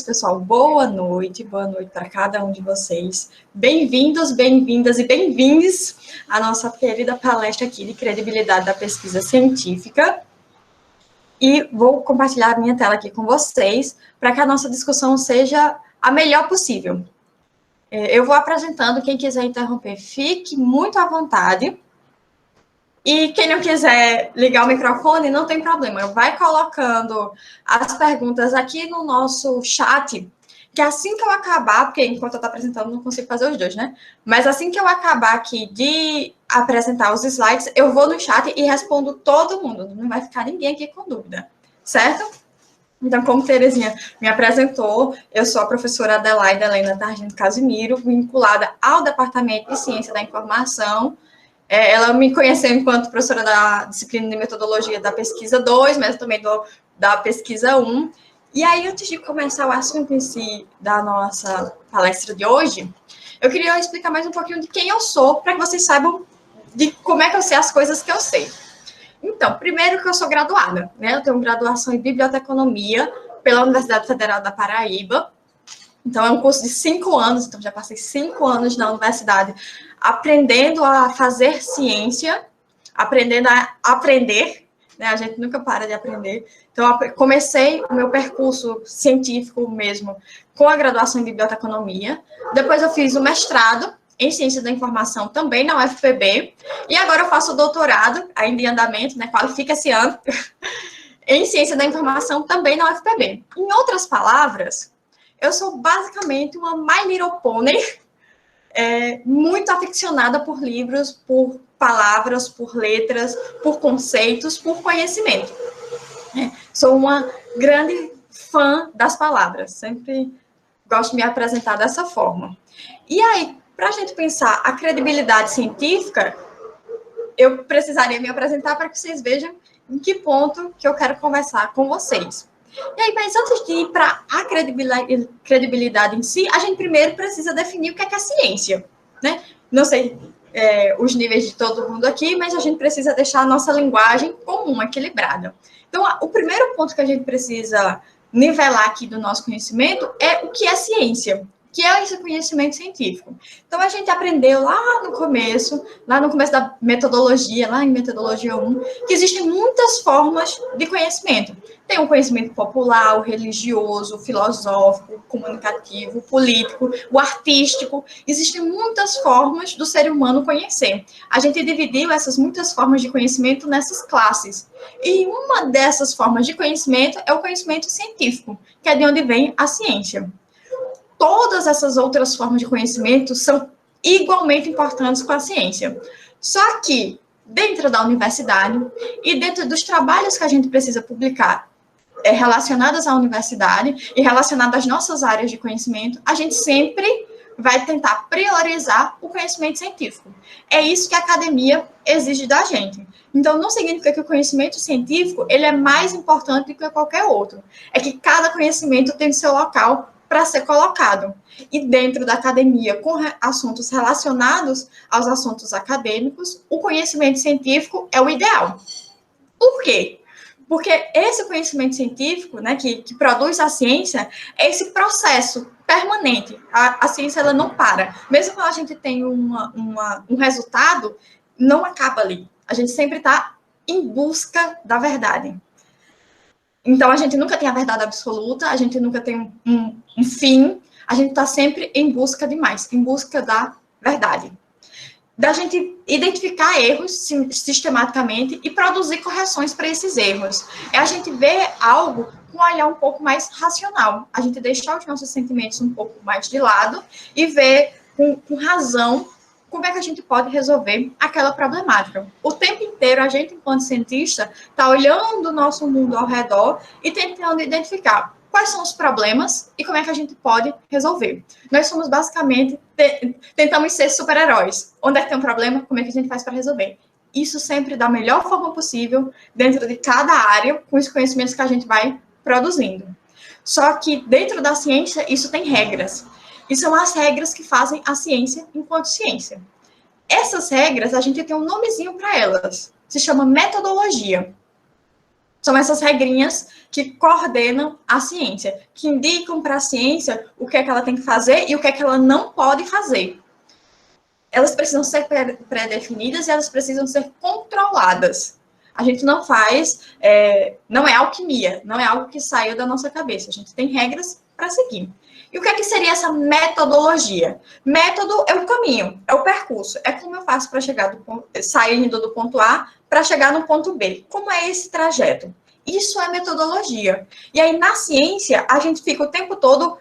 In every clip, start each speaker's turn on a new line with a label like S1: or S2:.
S1: pessoal. Boa noite para cada um de vocês. Bem-vindos, bem-vindas e bem-vindes à nossa querida palestra aqui de credibilidade da pesquisa científica. E vou compartilhar a minha tela aqui com vocês para que a nossa discussão seja a melhor possível. Eu vou apresentando, quem quiser interromper, fique muito à vontade. E quem não quiser ligar o microfone, não tem problema. Vai colocando as perguntas aqui no nosso chat, que assim que eu acabar, porque enquanto eu estou apresentando, não consigo fazer os dois, né? Mas assim que eu acabar aqui de apresentar os slides, eu vou no chat e respondo todo mundo. Não vai ficar ninguém aqui com dúvida, certo? Então, como Terezinha me apresentou, eu sou a professora Adelaide Helena Targino Casimiro, vinculada ao Departamento de Ciência da Informação. Ela me conheceu enquanto professora da disciplina de metodologia da pesquisa 2, mas também da pesquisa 1. E aí, antes de começar o assunto em si da nossa palestra de hoje, eu queria explicar mais um pouquinho de quem eu sou, para que vocês saibam de como é que eu sei as coisas que eu sei. Então, primeiro que eu sou graduada, né? Eu tenho graduação em biblioteconomia pela Universidade Federal da Paraíba. Então, é um curso de 5 anos, então já passei 5 anos na universidade aprendendo a fazer ciência, aprendendo a aprender, né? A gente nunca para de aprender. Então, eu comecei o meu percurso científico mesmo com a graduação em biblioteconomia. Depois eu fiz o mestrado em ciência da informação também na UFPB. E agora eu faço o doutorado, ainda em andamento, né? Qualifica esse ano, em ciência da informação também na UFPB. Em outras palavras, eu sou basicamente uma My Little Pony, muito aficionada por livros, por palavras, por letras, por conceitos, por conhecimento. Sou uma grande fã das palavras, sempre gosto de me apresentar dessa forma. E aí, para a gente pensar a credibilidade científica, eu precisaria me apresentar para que vocês vejam em que ponto que eu quero conversar com vocês. E aí, mas antes de ir para a credibilidade em si, a gente primeiro precisa definir o que é ciência, né? Não sei os níveis de todo mundo aqui, mas a gente precisa deixar a nossa linguagem comum, equilibrada. Então, o primeiro ponto que a gente precisa nivelar aqui do nosso conhecimento é o que é ciência, que é esse conhecimento científico. Então, a gente aprendeu lá no começo da metodologia, lá em metodologia 1, que existem muitas formas de conhecimento. Tem o conhecimento popular, o religioso, o filosófico, o comunicativo, o político, o artístico. Existem muitas formas do ser humano conhecer. A gente dividiu essas muitas formas de conhecimento nessas classes. E uma dessas formas de conhecimento é o conhecimento científico, que é de onde vem a ciência. Todas essas outras formas de conhecimento são igualmente importantes com a ciência. Só que, dentro da universidade e dentro dos trabalhos que a gente precisa publicar relacionados à universidade e relacionados às nossas áreas de conhecimento, a gente sempre vai tentar priorizar o conhecimento científico. É isso que a academia exige da gente. Então, não significa que o conhecimento científico ele é mais importante do que qualquer outro. É que cada conhecimento tem seu local para ser colocado. E dentro da academia, com assuntos relacionados aos assuntos acadêmicos, o conhecimento científico é o ideal. Por quê? Porque esse conhecimento científico, né, que produz a ciência, é esse processo permanente. A ciência ela não para. Mesmo quando a gente tem um resultado, não acaba ali. A gente sempre está em busca da verdade. Então, a gente nunca tem a verdade absoluta, a gente nunca tem um fim, a gente está sempre em busca de mais, em busca da verdade. Da gente identificar erros sistematicamente e produzir correções para esses erros. É a gente ver algo com um olhar um pouco mais racional, a gente deixar os nossos sentimentos um pouco mais de lado e ver com razão como é que a gente pode resolver aquela problemática. O tempo inteiro, a gente, enquanto cientista, está olhando o nosso mundo ao redor e tentando identificar quais são os problemas e como é que a gente pode resolver. Nós somos, basicamente, tentamos ser super-heróis. Onde é que tem um problema, como é que a gente faz para resolver? Isso sempre da melhor forma possível, dentro de cada área, com os conhecimentos que a gente vai produzindo. Só que, dentro da ciência, isso tem regras. E são as regras que fazem a ciência enquanto ciência. Essas regras, a gente tem um nomezinho para elas. Se chama metodologia. São essas regrinhas que coordenam a ciência, que indicam para a ciência o que é que ela tem que fazer e o que é que ela não pode fazer. Elas precisam ser pré-definidas e elas precisam ser controladas. A gente não faz, não é alquimia, não é algo que saiu da nossa cabeça. A gente tem regras para seguir. E o que é que seria essa metodologia? Método é o caminho, é o percurso, é como eu faço para chegar saindo do ponto A para chegar no ponto B. Como é esse trajeto? Isso é metodologia. E aí, na ciência, a gente fica o tempo todo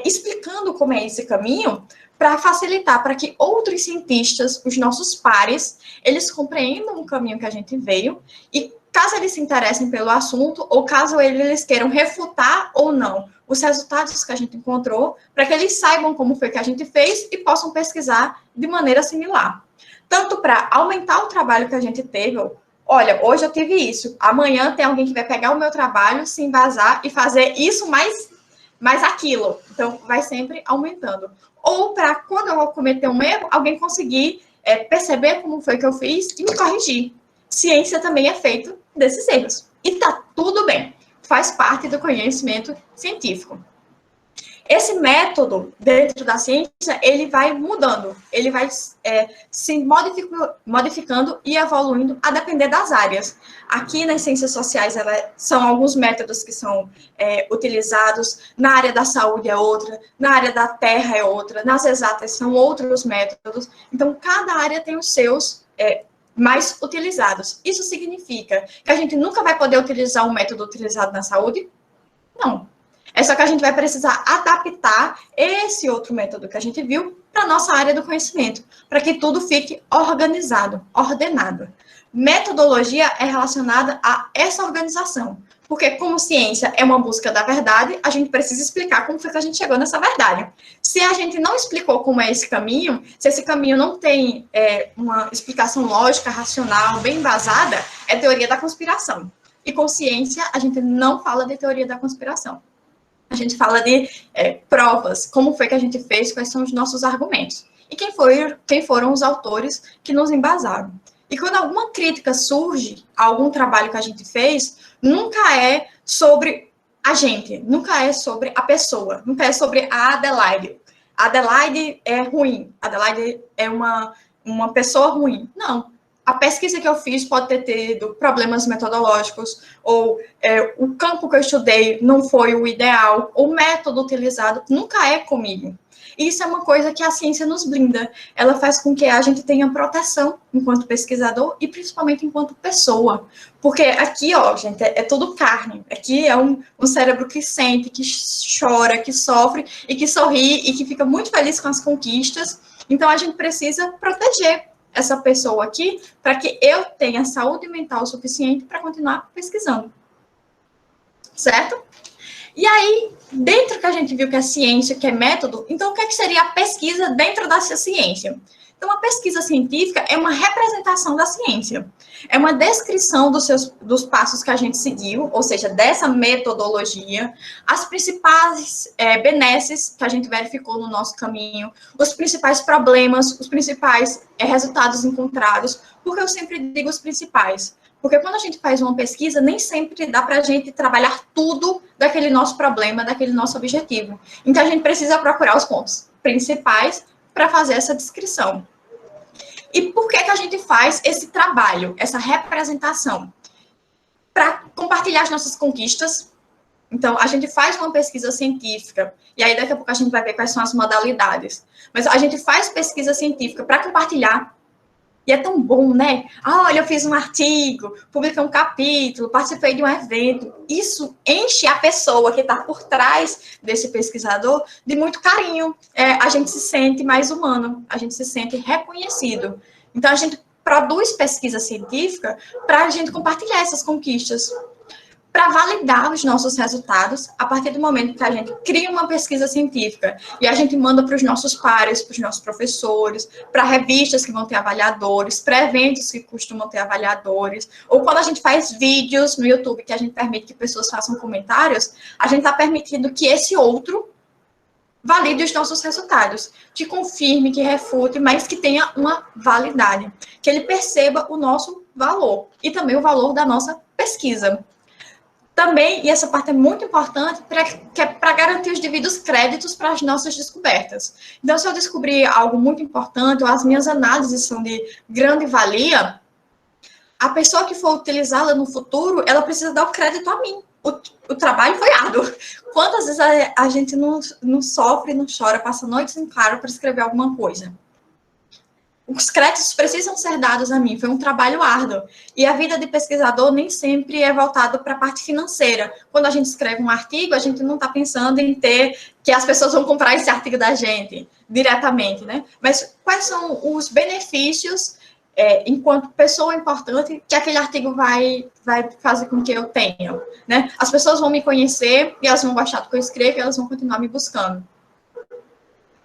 S1: explicando como é esse caminho para facilitar, para que outros cientistas, os nossos pares, eles compreendam o caminho que a gente veio e, caso eles se interessem pelo assunto, ou caso eles queiram refutar ou não os resultados que a gente encontrou, para que eles saibam como foi que a gente fez e possam pesquisar de maneira similar. Tanto para aumentar o trabalho que a gente teve, olha, hoje eu tive isso, amanhã tem alguém que vai pegar o meu trabalho, se embasar e fazer isso mais aquilo. Então, vai sempre aumentando. Ou para, quando eu vou cometer um erro, alguém conseguir perceber como foi que eu fiz e me corrigir. Ciência também é feito desses erros. E tá tudo bem. Faz parte do conhecimento científico. Esse método, dentro da ciência, ele vai mudando, ele vai se modificando e evoluindo a depender das áreas. Aqui nas ciências sociais, são alguns métodos que são utilizados, na área da saúde é outra, na área da terra é outra, nas exatas são outros métodos. Então, cada área tem os seus mais utilizados. Isso significa que a gente nunca vai poder utilizar um método utilizado na saúde? Não. É só que a gente vai precisar adaptar esse outro método que a gente viu para a nossa área do conhecimento, para que tudo fique organizado, ordenado. Metodologia é relacionada a essa organização, porque como ciência é uma busca da verdade, a gente precisa explicar como foi que a gente chegou nessa verdade. Se a gente não explicou como é esse caminho, se esse caminho não tem uma explicação lógica, racional, bem embasada, é teoria da conspiração. E com ciência, a gente não fala de teoria da conspiração. A gente fala de provas, como foi que a gente fez, quais são os nossos argumentos. E quem foram os autores que nos embasaram. E quando alguma crítica surge a algum trabalho que a gente fez, nunca é sobre a gente, nunca é sobre a pessoa, nunca é sobre a Adelaide. A Adelaide é ruim, a Adelaide é uma pessoa ruim. Não. A pesquisa que eu fiz pode ter tido problemas metodológicos, ou o campo que eu estudei não foi o ideal, o método utilizado nunca é comigo. E isso é uma coisa que a ciência nos blinda. Ela faz com que a gente tenha proteção enquanto pesquisador e principalmente enquanto pessoa. Porque aqui, ó, gente, é tudo carne. Aqui é um cérebro que sente, que chora, que sofre e que sorri e que fica muito feliz com as conquistas. Então, a gente precisa proteger essa pessoa aqui, para que eu tenha saúde mental suficiente para continuar pesquisando. Certo? E aí, dentro que a gente viu que é ciência, que é método, então o que seria a pesquisa dentro dessa ciência? Então, a pesquisa científica é uma representação da ciência. É uma descrição dos passos que a gente seguiu, ou seja, dessa metodologia, as principais benesses que a gente verificou no nosso caminho, os principais problemas, os principais resultados encontrados, porque eu sempre digo os principais. Porque quando a gente faz uma pesquisa, nem sempre dá para a gente trabalhar tudo daquele nosso problema, daquele nosso objetivo. Então, a gente precisa procurar os pontos principais para fazer essa descrição. E por que a gente faz esse trabalho, essa representação? Para compartilhar as nossas conquistas. Então, a gente faz uma pesquisa científica, e aí daqui a pouco a gente vai ver quais são as modalidades. Mas a gente faz pesquisa científica para compartilhar. E é tão bom, né? Olha, eu fiz um artigo, publiquei um capítulo, participei de um evento. Isso enche a pessoa que está por trás desse pesquisador de muito carinho. A gente se sente mais humano, a gente se sente reconhecido. Então, a gente produz pesquisa científica para a gente compartilhar essas conquistas, para validar os nossos resultados a partir do momento que a gente cria uma pesquisa científica e a gente manda para os nossos pares, para os nossos professores, para revistas que vão ter avaliadores, para eventos que costumam ter avaliadores, ou quando a gente faz vídeos no YouTube que a gente permite que pessoas façam comentários, a gente está permitindo que esse outro valide os nossos resultados, que confirme, que refute, mas que tenha uma validade, que ele perceba o nosso valor e também o valor da nossa pesquisa. pesquisa. Também, e essa parte é muito importante, para garantir os devidos créditos para as nossas descobertas. Então, se eu descobrir algo muito importante, ou as minhas análises são de grande valia, a pessoa que for utilizá-la no futuro, ela precisa dar o crédito a mim. O trabalho foi árduo. Quantas vezes a gente não sofre, não chora, passa noites em claro para escrever alguma coisa? Os créditos precisam ser dados a mim, foi um trabalho árduo. E a vida de pesquisador nem sempre é voltada para a parte financeira. Quando a gente escreve um artigo, a gente não está pensando em ter que as pessoas vão comprar esse artigo da gente diretamente, né? Mas quais são os benefícios, enquanto pessoa importante, que aquele artigo vai fazer com que eu tenha, né? As pessoas vão me conhecer e elas vão gostar do que eu escrevo e elas vão continuar me buscando.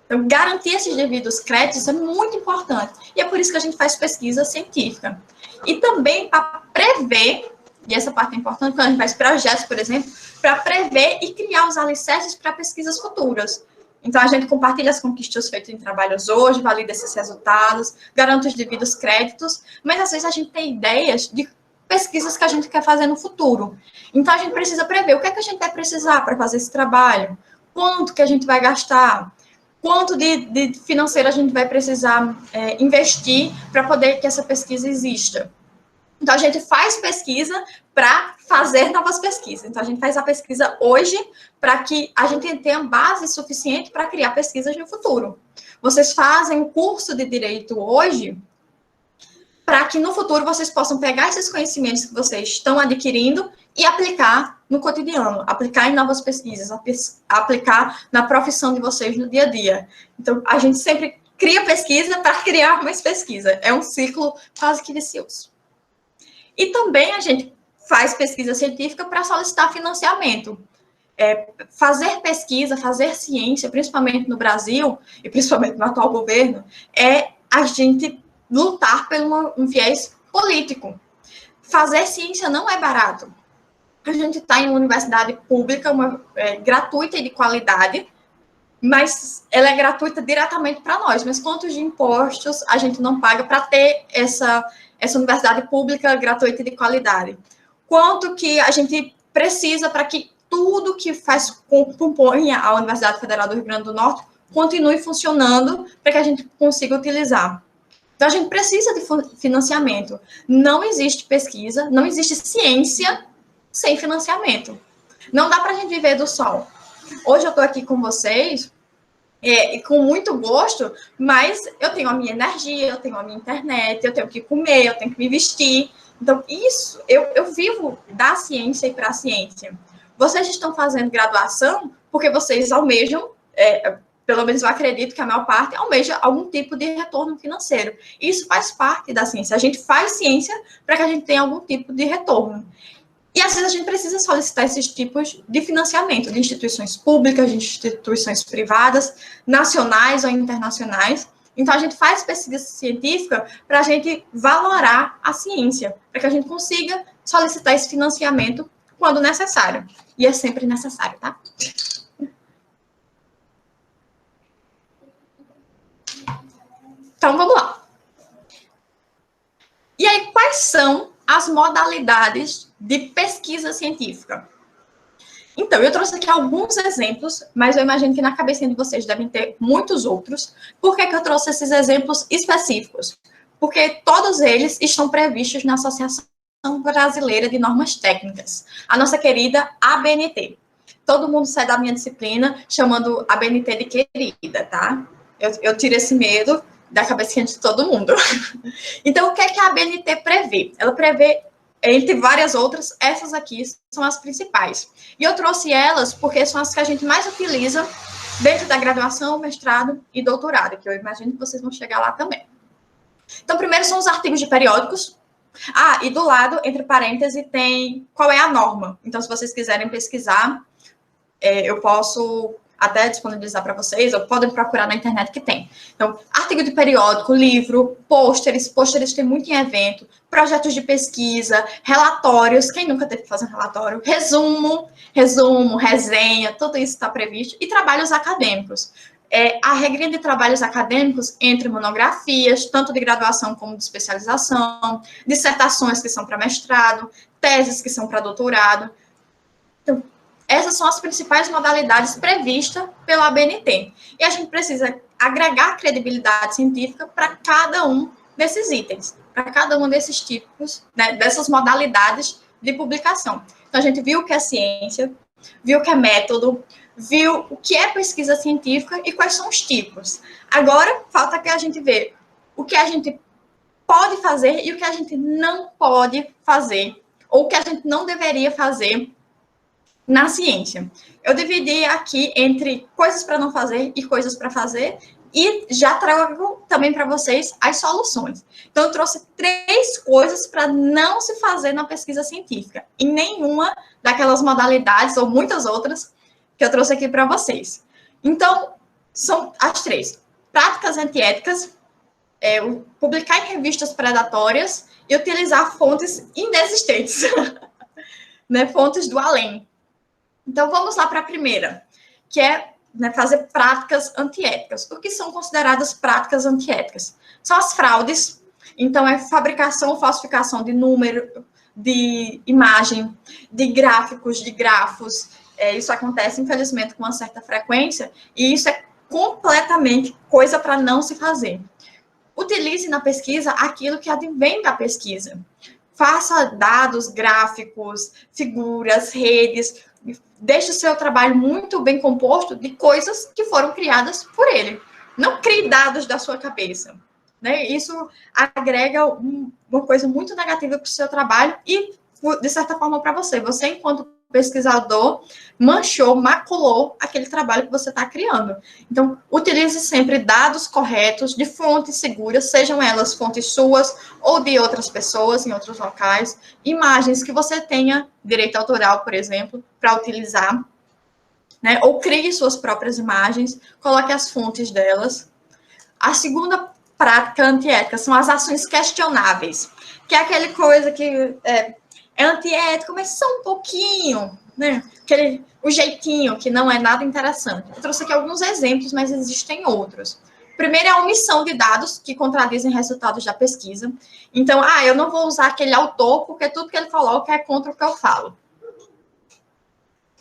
S1: Então, garantir esses devidos créditos é muito importante. E é por isso que a gente faz pesquisa científica. E também para prever, e essa parte é importante, quando a gente faz projetos, por exemplo, para prever e criar os alicerces para pesquisas futuras. Então, a gente compartilha as conquistas feitas em trabalhos hoje, valida esses resultados, garante os devidos créditos, mas às vezes a gente tem ideias de pesquisas que a gente quer fazer no futuro. Então, a gente precisa prever o que é que a gente vai precisar para fazer esse trabalho, quanto que a gente vai gastar, quanto de financeiro a gente vai precisar investir para poder que essa pesquisa exista. Então, a gente faz pesquisa para fazer novas pesquisas. Então, a gente faz a pesquisa hoje para que a gente tenha base suficiente para criar pesquisas no futuro. Vocês fazem o curso de Direito hoje para que no futuro vocês possam pegar esses conhecimentos que vocês estão adquirindo e aplicar no cotidiano, aplicar em novas pesquisas, aplicar na profissão de vocês no dia a dia. Então, a gente sempre cria pesquisa para criar mais pesquisa. É um ciclo quase que vicioso. E também a gente faz pesquisa científica para solicitar financiamento. Fazer pesquisa, fazer ciência, principalmente no Brasil, e principalmente no atual governo, é a gente lutar por um viés político. Fazer ciência não é barato. A gente está em uma universidade pública, gratuita e de qualidade, mas ela é gratuita diretamente para nós. Mas quantos de impostos a gente não paga para ter essa universidade pública gratuita e de qualidade? Quanto que a gente precisa para que tudo que compõe a Universidade Federal do Rio Grande do Norte continue funcionando para que a gente consiga utilizar? Então, a gente precisa de financiamento. Não existe pesquisa, não existe ciência sem financiamento. Não dá para a gente viver do sol. Hoje eu estou aqui com vocês, com muito gosto, mas eu tenho a minha energia, eu tenho a minha internet, eu tenho que comer, eu tenho que me vestir. Então, isso, eu vivo da ciência e para a ciência. Vocês estão fazendo graduação porque vocês almejam, pelo menos eu acredito que a maior parte almeja algum tipo de retorno financeiro. Isso faz parte da ciência. A gente faz ciência para que a gente tenha algum tipo de retorno. E, às vezes, a gente precisa solicitar esses tipos de financiamento de instituições públicas, de instituições privadas, nacionais ou internacionais. Então, a gente faz pesquisa científica para a gente valorar a ciência, para que a gente consiga solicitar esse financiamento quando necessário. E é sempre necessário, tá? Então, vamos lá. E aí, quais são as modalidades de pesquisa científica? Então, eu trouxe aqui alguns exemplos, mas eu imagino que na cabecinha de vocês devem ter muitos outros. Por que eu trouxe esses exemplos específicos? Porque todos eles estão previstos na Associação Brasileira de Normas Técnicas, a nossa querida ABNT. Todo mundo sai da minha disciplina chamando a ABNT de querida, tá? Eu tiro esse medo da cabecinha de todo mundo. Então, o que é que a ABNT prevê? Ela prevê, entre várias outras, essas aqui são as principais. E eu trouxe elas porque são as que a gente mais utiliza dentro da graduação, mestrado e doutorado, que eu imagino que vocês vão chegar lá também. Então, primeiro são os artigos de periódicos. E do lado, entre parênteses, tem qual é a norma. Então, se vocês quiserem pesquisar, eu posso até disponibilizar para vocês, ou podem procurar na internet que tem. Então, artigo de periódico, livro, pôsteres tem muito em evento, projetos de pesquisa, relatórios, quem nunca teve que fazer um relatório, resumo, resenha, tudo isso está previsto, e trabalhos acadêmicos. a regra de trabalhos acadêmicos entre monografias, tanto de graduação como de especialização, dissertações que são para mestrado, teses que são para doutorado. Então, essas são as principais modalidades previstas pela ABNT. E a gente precisa agregar credibilidade científica para cada um desses itens, para cada um desses tipos, né, dessas modalidades de publicação. Então, a gente viu o que é ciência, viu o que é método, viu o que é pesquisa científica e quais são os tipos. Agora, falta que a gente vê o que a gente pode fazer e o que a gente não pode fazer, ou o que a gente não deveria fazer na ciência. Eu dividi aqui entre coisas para não fazer e coisas para fazer, e já trago também para vocês as soluções. Então, eu trouxe 3 coisas para não se fazer na pesquisa científica, em nenhuma daquelas modalidades, ou muitas outras, que eu trouxe aqui para vocês. Então, são as 3. Práticas antiéticas, publicar em revistas predatórias e utilizar fontes inexistentes, né, fontes do além. Então, vamos lá para a primeira, que é, né, fazer práticas antiéticas. O que são consideradas práticas antiéticas? São as fraudes, então é fabricação ou falsificação de número, de imagem, de gráficos, de grafos. Isso acontece, infelizmente, com uma certa frequência, e isso é completamente coisa para não se fazer. Utilize na pesquisa aquilo que advém da pesquisa. Faça dados, gráficos, figuras, redes. Deixe o seu trabalho muito bem composto de coisas que foram criadas por ele. Não crie dados da sua cabeça, né? Isso agrega uma coisa muito negativa para o seu trabalho e, de certa forma, para você. Você, enquanto pesquisador, manchou, maculou aquele trabalho que você está criando. Então, utilize sempre dados corretos, de fontes seguras, sejam elas fontes suas ou de outras pessoas em outros locais, imagens que você tenha direito autoral, por exemplo, para utilizar, né? Ou crie suas próprias imagens, coloque as fontes delas. A segunda prática antiética são as ações questionáveis, que é aquele coisa que é antiético, mas só um pouquinho, né? O jeitinho, que não é nada interessante. Eu trouxe aqui alguns exemplos, mas existem outros. Primeiro é a omissão de dados que contradizem resultados da pesquisa. Então, eu não vou usar aquele autor, porque tudo que ele coloca é contra o que eu falo.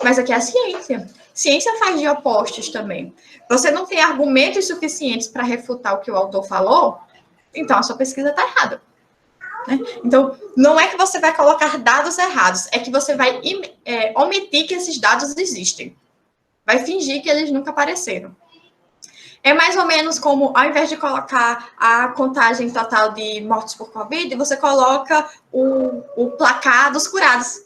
S1: Mas aqui é a ciência. Ciência faz de opostos também. Você não tem argumentos suficientes para refutar o que o autor falou, então a sua pesquisa está errada. Né? Então, não é que você vai colocar dados errados, é que você vai omitir que esses dados existem. Vai fingir que eles nunca apareceram. É mais ou menos como, ao invés de colocar a contagem total de mortes por Covid, você coloca o placar dos curados.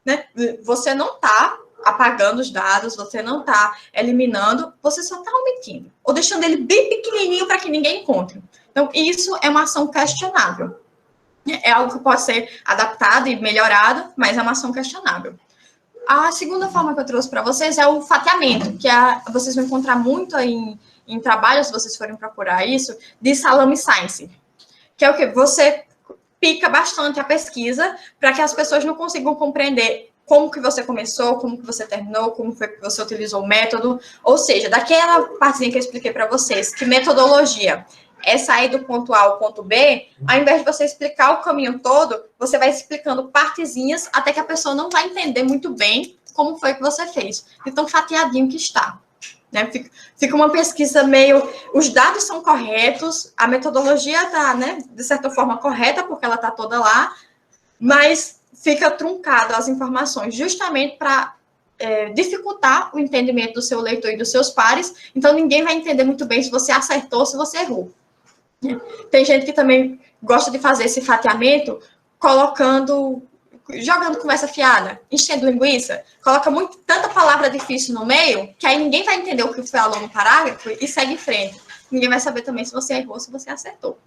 S1: Né? Você não está apagando os dados, você não está eliminando, você só está omitindo. Ou deixando ele bem pequenininho para que ninguém encontre. Então, isso é uma ação questionável. É algo que pode ser adaptado e melhorado, mas é uma ação questionável. A segunda forma que eu trouxe para vocês é o fatiamento, que vocês vão encontrar muito em trabalhos, se vocês forem procurar isso, de salame science. Que é o que? Você pica bastante a pesquisa para que as pessoas não consigam compreender como que você começou, como que você terminou, como foi que você utilizou o método. Ou seja, daquela partezinha que eu expliquei para vocês, que metodologia é sair do ponto A ao ponto B, ao invés de você explicar o caminho todo, você vai explicando partezinhas até que a pessoa não vai entender muito bem como foi que você fez. De tão fatiadinho que está. Né? Fica uma pesquisa meio... Os dados são corretos, a metodologia está, né, de certa forma, correta, porque ela está toda lá, mas fica truncado as informações, justamente para dificultar o entendimento do seu leitor e dos seus pares. Então, ninguém vai entender muito bem se você acertou ou se você errou. Tem gente que também gosta de fazer esse fatiamento jogando conversa fiada, enchendo linguiça, coloca tanta palavra difícil no meio, que aí ninguém vai entender o que falou no parágrafo e segue em frente. Ninguém vai saber também se você errou ou se você acertou.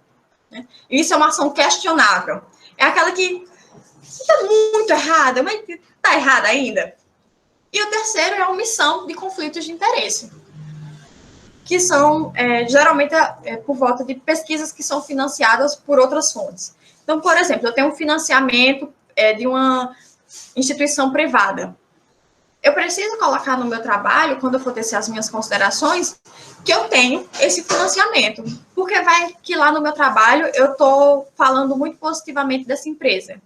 S1: Né? Isso é uma ação questionável. É aquela que está muito errada, mas está errada ainda. E o terceiro é a omissão de conflitos de interesse, que são, geralmente, por volta de pesquisas que são financiadas por outras fontes. Então, por exemplo, eu tenho um financiamento de uma instituição privada. eu preciso colocar no meu trabalho, quando eu for tecer as minhas considerações, que eu tenho esse financiamento. Porque vai que lá no meu trabalho eu estou falando muito positivamente dessa empresa.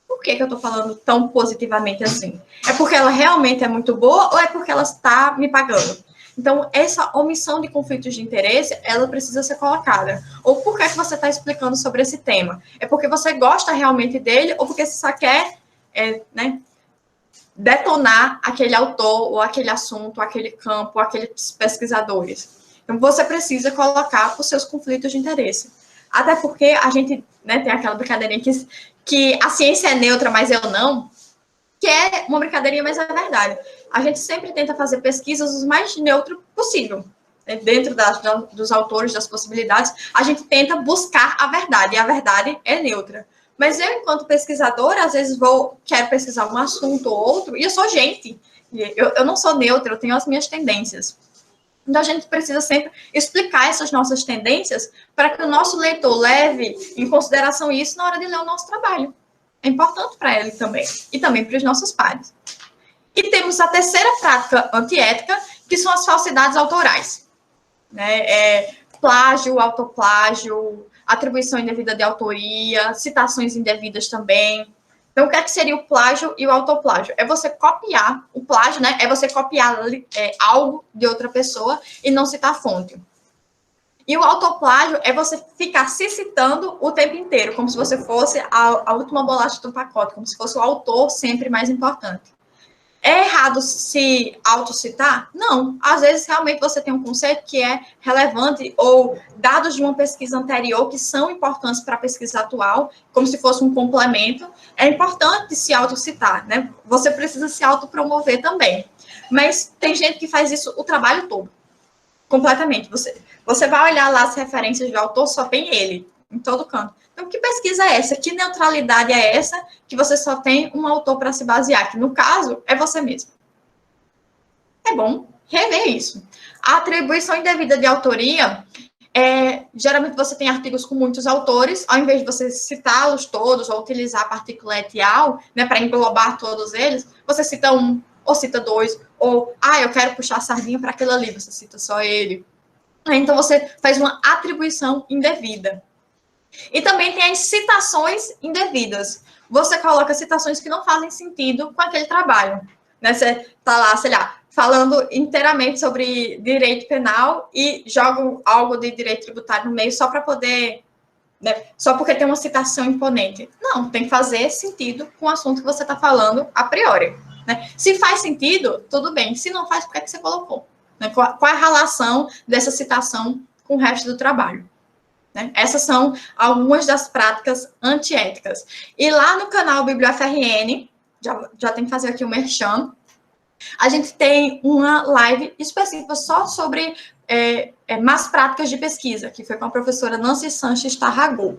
S1: Por que eu estou falando tão positivamente assim? É porque ela realmente é muito boa ou é porque ela está me pagando? Então, essa omissão de conflitos de interesse, ela precisa ser colocada. Ou por que você está explicando sobre esse tema? É porque você gosta realmente dele ou porque você só quer detonar aquele autor ou aquele assunto, aquele campo, aqueles pesquisadores? Então, você precisa colocar os seus conflitos de interesse. Até porque a gente tem aquela brincadeirinha que a ciência é neutra, mas eu não, que é uma brincadeirinha, mas é verdade. A gente sempre tenta fazer pesquisas o mais neutro possível. Dentro dos autores, das possibilidades, a gente tenta buscar a verdade, e a verdade é neutra. Mas eu, enquanto pesquisadora, às vezes quero pesquisar um assunto ou outro, e eu sou gente. Eu não sou neutra, eu tenho as minhas tendências. Então, a gente precisa sempre explicar essas nossas tendências para que o nosso leitor leve em consideração isso na hora de ler o nosso trabalho. É importante para ele também, e também para os nossos pares. E temos a terceira prática antiética, que são as falsidades autorais. Plágio, autoplágio, atribuição indevida de autoria, citações indevidas também. Então, o que seria o plágio e o autoplágio? É você copiar, o plágio, é você copiar algo de outra pessoa e não citar a fonte. E o autoplágio é você ficar se citando o tempo inteiro, como se você fosse a última bolacha do pacote, como se fosse o autor sempre mais importante. É errado se autocitar? Não. Às vezes, realmente, você tem um conceito que é relevante ou dados de uma pesquisa anterior que são importantes para a pesquisa atual, como se fosse um complemento. É importante se autocitar, né? Você precisa se autopromover também. Mas tem gente que faz isso o trabalho todo, completamente. Você vai olhar lá as referências do autor, só tem ele, em todo canto. Então, que pesquisa é essa? Que neutralidade é essa que você só tem um autor para se basear? Que, no caso, é você mesmo. É bom rever isso. A atribuição indevida de autoria, geralmente você tem artigos com muitos autores, ao invés de você citá-los todos ou utilizar a partícula etial, para englobar todos eles, você cita um, ou cita dois, ou, eu quero puxar a sardinha para aquele ali, você cita só ele. Então, você faz uma atribuição indevida. E também tem as citações indevidas. Você coloca citações que não fazem sentido com aquele trabalho. Você está lá, sei lá, falando inteiramente sobre direito penal e joga algo de direito tributário no meio só para poder... só porque tem uma citação imponente. Não, tem que fazer sentido com o assunto que você está falando a priori. Se faz sentido, tudo bem. Se não faz, por que você colocou? Qual é a relação dessa citação com o resto do trabalho? Essas são algumas das práticas antiéticas. E lá no canal BiblioFRN, já tem que fazer aqui o merchan, a gente tem uma live específica só sobre más práticas de pesquisa, que foi com a professora Nancy Sanches Tarragó.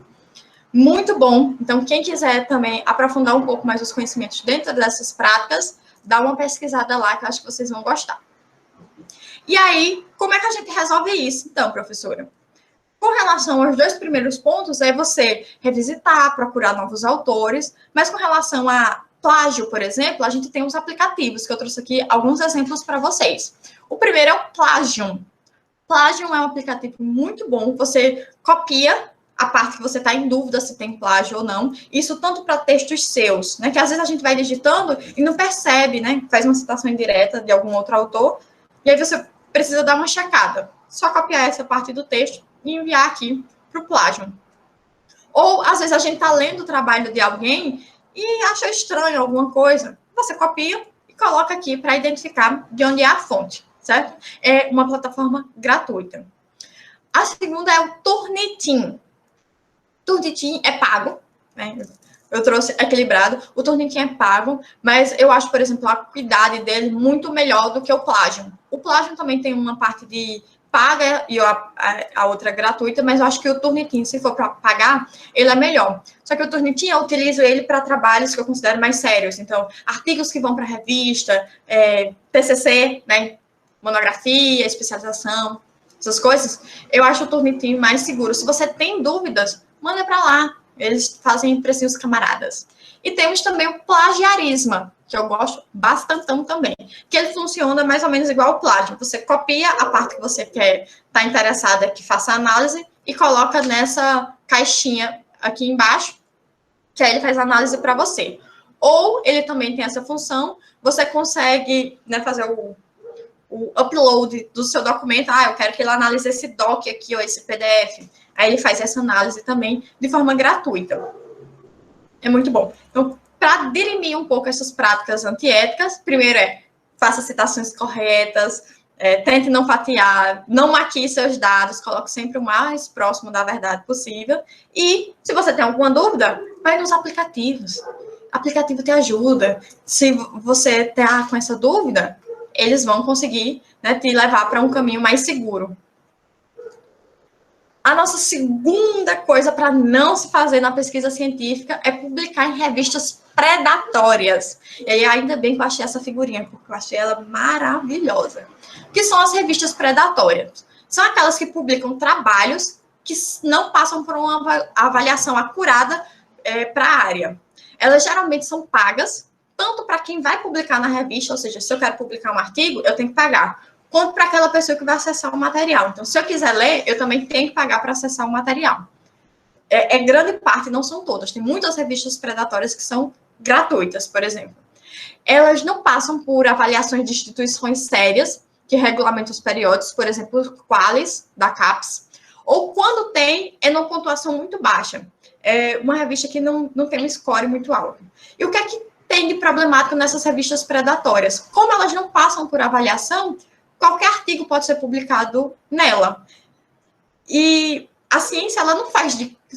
S1: Muito bom. Então, quem quiser também aprofundar um pouco mais os conhecimentos dentro dessas práticas, dá uma pesquisada lá, que eu acho que vocês vão gostar. E aí, como é que a gente resolve isso, então, professora? Com relação aos dois primeiros pontos, é você revisitar, procurar novos autores, mas com relação a plágio, por exemplo, a gente tem uns aplicativos, que eu trouxe aqui alguns exemplos para vocês. O primeiro é o Plagium. Plagium é um aplicativo muito bom, você copia a parte que você está em dúvida se tem plágio ou não, isso tanto para textos seus, que às vezes a gente vai digitando e não percebe, faz uma citação indireta de algum outro autor, e aí você precisa dar uma checada. Só copiar essa parte do texto e enviar aqui para o Plagium. Ou, às vezes, a gente está lendo o trabalho de alguém e acha estranho alguma coisa. Você copia e coloca aqui para identificar de onde é a fonte, certo? É uma plataforma gratuita. A segunda é o Turnitin. Turnitin é pago, Eu trouxe equilibrado. O Turnitin é pago, mas eu acho, por exemplo, a qualidade dele muito melhor do que o Plagium. O Plagium também tem uma parte de paga e a outra gratuita, mas eu acho que o Turnitin, se for para pagar, ele é melhor. Só que o Turnitin, eu utilizo ele para trabalhos que eu considero mais sérios. Então, artigos que vão para revista, TCC, monografia, especialização, essas coisas, eu acho o Turnitin mais seguro. Se você tem dúvidas, manda para lá. Eles fazem precinhos camaradas. E temos também o plagiarismo. que eu gosto bastantão também, que ele funciona mais ou menos igual o plágio. Você copia a parte que você quer, está interessada que faça análise e coloca nessa caixinha aqui embaixo, que aí ele faz análise para você. Ou ele também tem essa função, você consegue, né, fazer o upload do seu documento. Eu quero que ele analise esse doc aqui, ou esse PDF. Aí ele faz essa análise também de forma gratuita. É muito bom. Então, para dirimir um pouco essas práticas antiéticas, primeiro faça citações corretas, tente não fatiar, não maquie seus dados, coloque sempre o mais próximo da verdade possível. E, se você tem alguma dúvida, vai nos aplicativos. O aplicativo te ajuda. Se você está com essa dúvida, eles vão conseguir, né, te levar para um caminho mais seguro. A nossa segunda coisa para não se fazer na pesquisa científica é publicar em revistas predatórias. E aí, ainda bem que eu achei essa figurinha, porque eu achei ela maravilhosa. O que são as revistas predatórias? São aquelas que publicam trabalhos que não passam por uma avaliação acurada para a área. Elas geralmente são pagas, tanto para quem vai publicar na revista, ou seja, se eu quero publicar um artigo, eu tenho que pagar, quanto para aquela pessoa que vai acessar o material. Então, se eu quiser ler, eu também tenho que pagar para acessar o material. É grande parte, não são todas. Tem muitas revistas predatórias que são gratuitas, por exemplo. Elas não passam por avaliações de instituições sérias, que regulamentam os periódicos, por exemplo, o Qualis, da CAPES, ou quando tem, é numa pontuação muito baixa. É uma revista que não tem um score muito alto. E o que é que tem de problemático nessas revistas predatórias? Como elas não passam por avaliação, qualquer artigo pode ser publicado nela. E a ciência, ela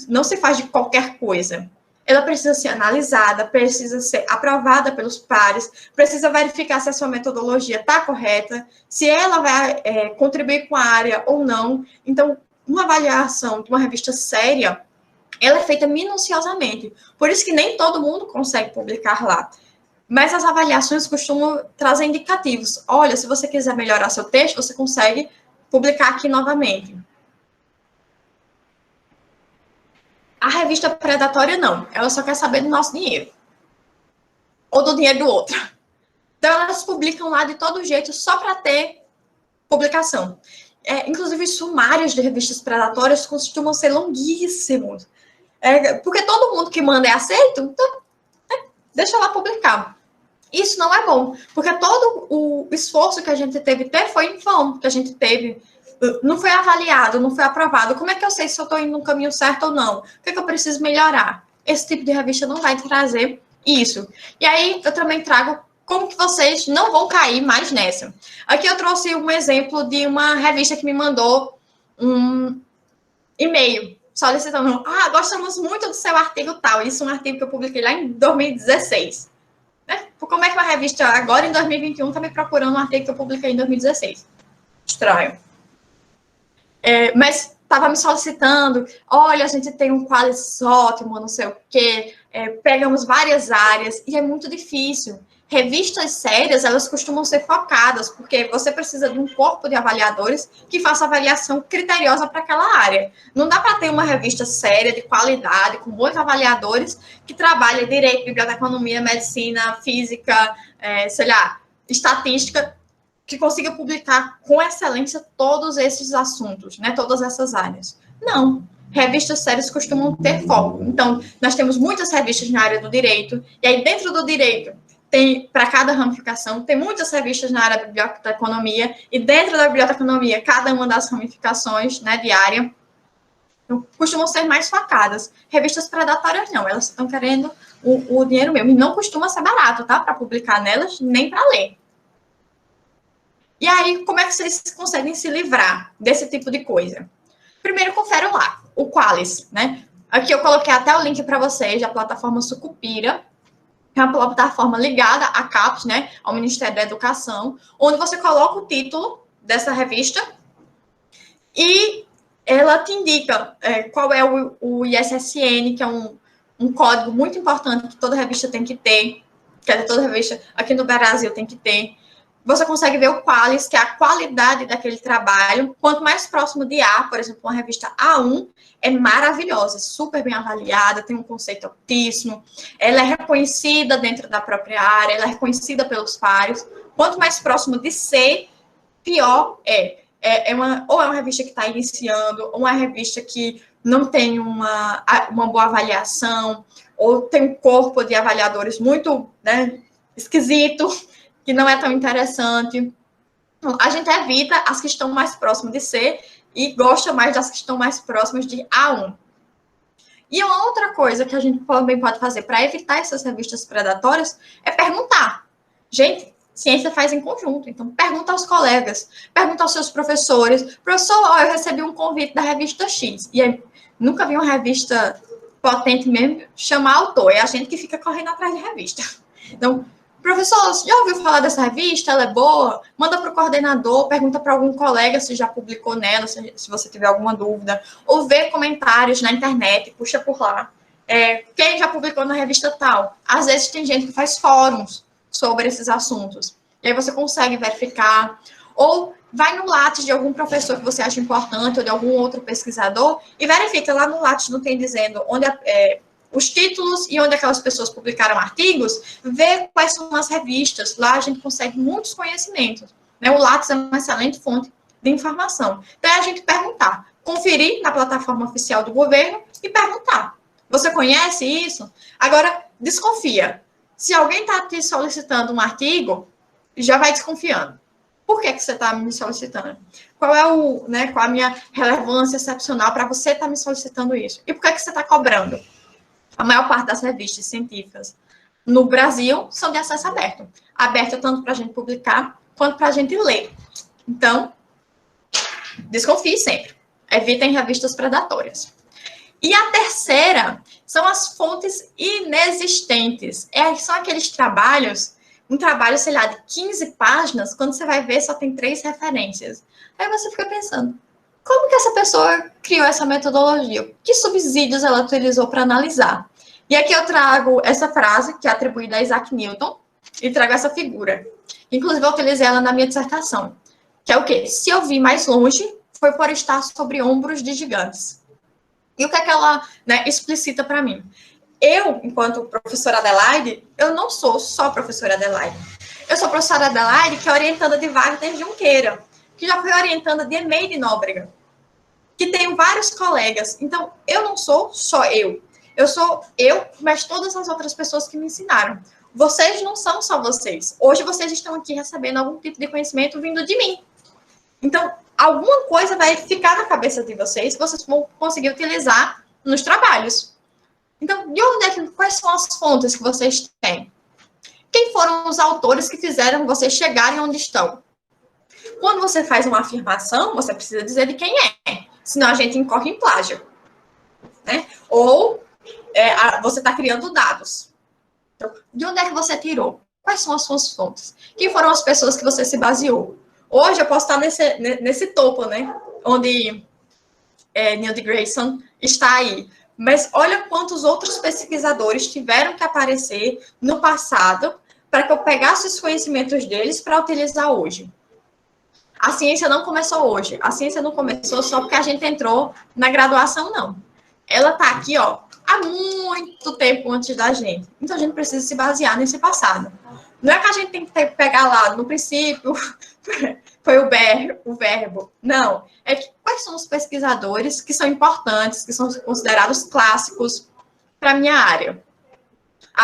S1: não se faz de qualquer coisa. Ela precisa ser analisada, precisa ser aprovada pelos pares, precisa verificar se a sua metodologia está correta, se ela vai contribuir com a área ou não. Então, uma avaliação de uma revista séria, ela é feita minuciosamente. Por isso que nem todo mundo consegue publicar lá. Mas as avaliações costumam trazer indicativos. Olha, se você quiser melhorar seu texto, você consegue publicar aqui novamente. A revista predatória, não. Ela só quer saber do nosso dinheiro. Ou do dinheiro do outro. Então, elas publicam lá de todo jeito, só para ter publicação. Inclusive, os sumários de revistas predatórias costumam ser longuíssimos. Porque todo mundo que manda é aceito, então deixa lá publicar. Isso não é bom, porque todo o esforço que a gente teve que ter foi em vão, que a gente teve, não foi avaliado, não foi aprovado. Como é que eu sei se eu estou indo no caminho certo ou não? O que é que eu preciso melhorar? Esse tipo de revista não vai trazer isso. E aí, eu também trago como que vocês não vão cair mais nessa. Aqui eu trouxe um exemplo de uma revista que me mandou um e-mail solicitando, gostamos muito do seu artigo tal. Isso é um artigo que eu publiquei lá em 2016. Como é que uma revista agora em 2021 está me procurando um artigo que eu publiquei em 2016? Estranho. Mas estava me solicitando, olha, a gente tem um Qualis ótimo, não sei o quê, pegamos várias áreas, e é muito difícil. Revistas sérias, elas costumam ser focadas, porque você precisa de um corpo de avaliadores que faça avaliação criteriosa para aquela área. Não dá para ter uma revista séria, de qualidade, com muitos avaliadores, que trabalha direito, biblioteconomia, medicina, física, estatística, que consiga publicar com excelência todos esses assuntos, né, todas essas áreas. Não. Revistas sérias costumam ter foco. Então, nós temos muitas revistas na área do direito, e aí dentro do direito, tem, para cada ramificação, tem muitas revistas na área da biblioteconomia, e dentro da biblioteconomia, cada uma das ramificações, né, de área, costumam ser mais focadas. Revistas predatórias, não, elas estão querendo o dinheiro mesmo, e não costuma ser barato, tá, para publicar nelas, nem para ler. E aí, como é que vocês conseguem se livrar desse tipo de coisa? Primeiro, confere lá, o Qualis, né? Aqui eu coloquei até o link para vocês, da plataforma Sucupira, é uma plataforma ligada à CAPES, né, ao Ministério da Educação, onde você coloca o título dessa revista e ela te indica qual é o ISSN, que é um código muito importante que toda revista tem que ter, que toda revista aqui no Brasil tem que ter. Você consegue ver o qualis, que é a qualidade daquele trabalho. Quanto mais próximo de A, por exemplo, uma revista A1, é maravilhosa, super bem avaliada, tem um conceito altíssimo, ela é reconhecida dentro da própria área, ela é reconhecida pelos pares. Quanto mais próximo de C, pior é. Ou é uma revista que está iniciando, ou uma revista que não tem uma boa avaliação, ou tem um corpo de avaliadores muito, né, esquisito, que não é tão interessante. A gente evita as que estão mais próximas de C e gosta mais das que estão mais próximas de A1. E uma outra coisa que a gente também pode fazer para evitar essas revistas predatórias é perguntar. Gente, ciência faz em conjunto, então pergunta aos colegas, pergunta aos seus professores. Professor, eu recebi um convite da revista X, e aí, nunca vi uma revista potente mesmo chamar autor, é a gente que fica correndo atrás de revista. Então, professor, já ouviu falar dessa revista? Ela é boa? Manda para o coordenador, pergunta para algum colega se já publicou nela, se você tiver alguma dúvida. Ou vê comentários na internet, puxa por lá. Quem já publicou na revista tal? Às vezes tem gente que faz fóruns sobre esses assuntos. E aí você consegue verificar. Ou vai no Lattes de algum professor que você acha importante, ou de algum outro pesquisador, e verifica. Lá no Lattes não tem dizendo onde os títulos e onde aquelas pessoas publicaram artigos, ver quais são as revistas. Lá a gente consegue muitos conhecimentos. Né? O Lattes é uma excelente fonte de informação. Então, é a gente perguntar, conferir na plataforma oficial do governo e perguntar. Você conhece isso? Agora, desconfia. Se alguém está te solicitando um artigo, já vai desconfiando. Por que você está me solicitando? Qual a minha relevância excepcional para você estar me solicitando isso? E por que você está cobrando? A maior parte das revistas científicas no Brasil são de acesso aberto. Aberto tanto para a gente publicar, quanto para a gente ler. Então, desconfie sempre. Evitem revistas predatórias. E a terceira são as fontes inexistentes. São aqueles trabalhos, um trabalho, sei lá, de 15 páginas, quando você vai ver, só tem 3 referências. Aí você fica pensando, como que essa pessoa criou essa metodologia? Que subsídios ela utilizou para analisar? E aqui eu trago essa frase, que é atribuída a Isaac Newton, e trago essa figura. Inclusive, eu utilizei ela na minha dissertação. Que é o quê? Se eu vi mais longe, foi por estar sobre ombros de gigantes. E o que é que ela explicita para mim? Eu, enquanto professora Adelaide, eu não sou só professora Adelaide. Eu sou professora Adelaide, que é orientanda de Wagner Junqueira, que já foi orientanda de Emeide Nóbrega, que tenho vários colegas. Então, eu não sou só eu. Eu sou eu, mas todas as outras pessoas que me ensinaram. Vocês não são só vocês. Hoje, vocês estão aqui recebendo algum tipo de conhecimento vindo de mim. Então, alguma coisa vai ficar na cabeça de vocês que vocês vão conseguir utilizar nos trabalhos. Então, quais são as fontes que vocês têm? Quem foram os autores que fizeram vocês chegarem onde estão? Quando você faz uma afirmação, você precisa dizer de quem é. Senão a gente incorre em plágio. Né? Ou você está criando dados. Então, de onde é que você tirou? Quais são as suas fontes? Quem foram as pessoas que você se baseou? Hoje eu posso estar nesse topo, né? Onde Neil deGrasse Tyson está aí. Mas olha quantos outros pesquisadores tiveram que aparecer no passado para que eu pegasse os conhecimentos deles para utilizar hoje. A ciência não começou hoje. A ciência não começou só porque a gente entrou na graduação, não. Ela está aqui, há muito tempo antes da gente. Então, a gente precisa se basear nesse passado. Não é que a gente tem que pegar lá, no princípio, foi o verbo. Não. É que quais são os pesquisadores que são importantes, que são considerados clássicos para a minha área?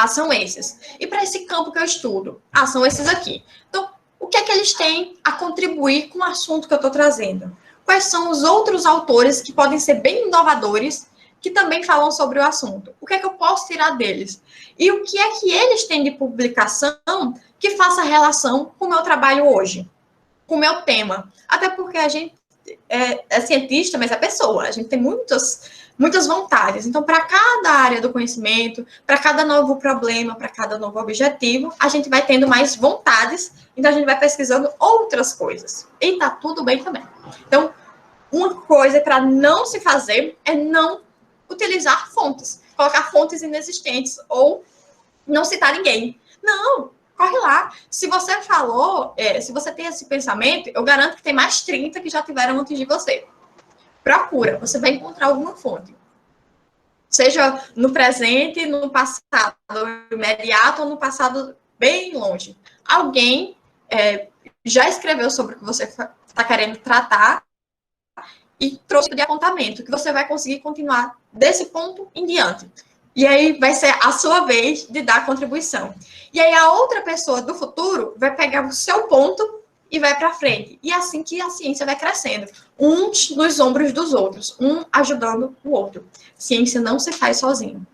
S1: São esses. E para esse campo que eu estudo? São esses aqui. Então, o que é que eles têm a contribuir com o assunto que eu estou trazendo? Quais são os outros autores que podem ser bem inovadores, que também falam sobre o assunto? O que é que eu posso tirar deles? E o que é que eles têm de publicação que faça relação com o meu trabalho hoje? Com o meu tema? Até porque a gente é cientista, mas é pessoa. A gente tem muitas vontades. Então, para cada área do conhecimento, para cada novo problema, para cada novo objetivo, a gente vai tendo mais vontades, então a gente vai pesquisando outras coisas. E tá tudo bem também. Então, uma coisa para não se fazer é não utilizar fontes, colocar fontes inexistentes ou não citar ninguém. Não, corre lá. Se você falou, se você tem esse pensamento, eu garanto que tem mais 30 que já tiveram antes de você. Procura, você vai encontrar alguma fonte. Seja no presente, no passado imediato ou no passado bem longe. Alguém já escreveu sobre o que você está querendo tratar e trouxe de apontamento, que você vai conseguir continuar desse ponto em diante. E aí vai ser a sua vez de dar contribuição. E aí a outra pessoa do futuro vai pegar o seu ponto e vai para frente. E é assim que a ciência vai crescendo. Uns nos ombros dos outros, um ajudando o outro. Ciência não se faz sozinho.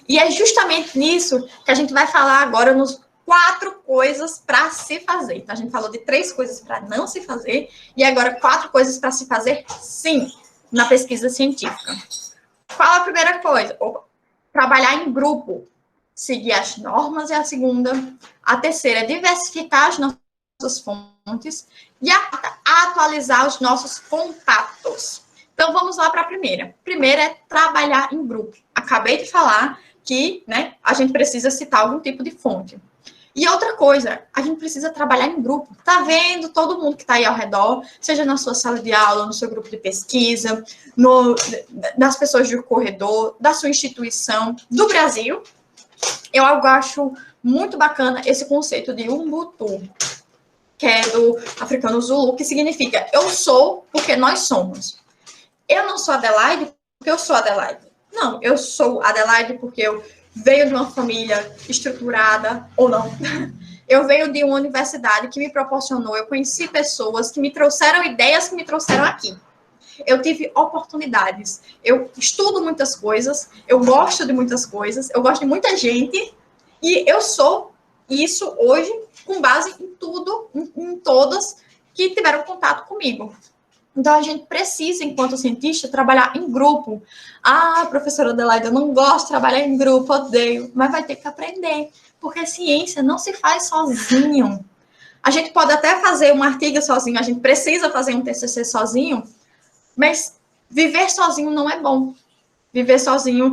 S1: E é justamente nisso que a gente vai falar agora nos 4 coisas para se fazer. Então, a gente falou de 3 coisas para não se fazer e agora 4 coisas para se fazer sim na pesquisa científica. Qual a primeira coisa? Trabalhar em grupo. Seguir as normas é a segunda. A terceira é diversificar as nossas fontes. E a quarta, atualizar os nossos contatos. Então, vamos lá para a primeira. Primeira é trabalhar em grupo. Acabei de falar que, né, a gente precisa citar algum tipo de fonte. E outra coisa, a gente precisa trabalhar em grupo. Tá vendo todo mundo que está aí ao redor, seja na sua sala de aula, no seu grupo de pesquisa, das pessoas do corredor, da sua instituição, do Brasil. Eu acho muito bacana esse conceito de Ubuntu, que é do africano Zulu, que significa eu sou porque nós somos. Eu não sou Adelaide porque eu sou Adelaide. Não, eu sou Adelaide porque eu venho de uma família estruturada, ou não. Eu venho de uma universidade que me proporcionou, eu conheci pessoas que me trouxeram ideias que me trouxeram aqui. Eu tive oportunidades, eu estudo muitas coisas, eu gosto de muitas coisas, eu gosto de muita gente, e eu sou isso hoje com base em tudo, em todas que tiveram contato comigo. Então, a gente precisa, enquanto cientista, trabalhar em grupo. Ah, professora Adelaide, eu não gosto de trabalhar em grupo, odeio. Mas vai ter que aprender, porque ciência não se faz sozinho. A gente pode até fazer um artigo sozinho, a gente precisa fazer um TCC sozinho, mas viver sozinho não é bom. Viver sozinho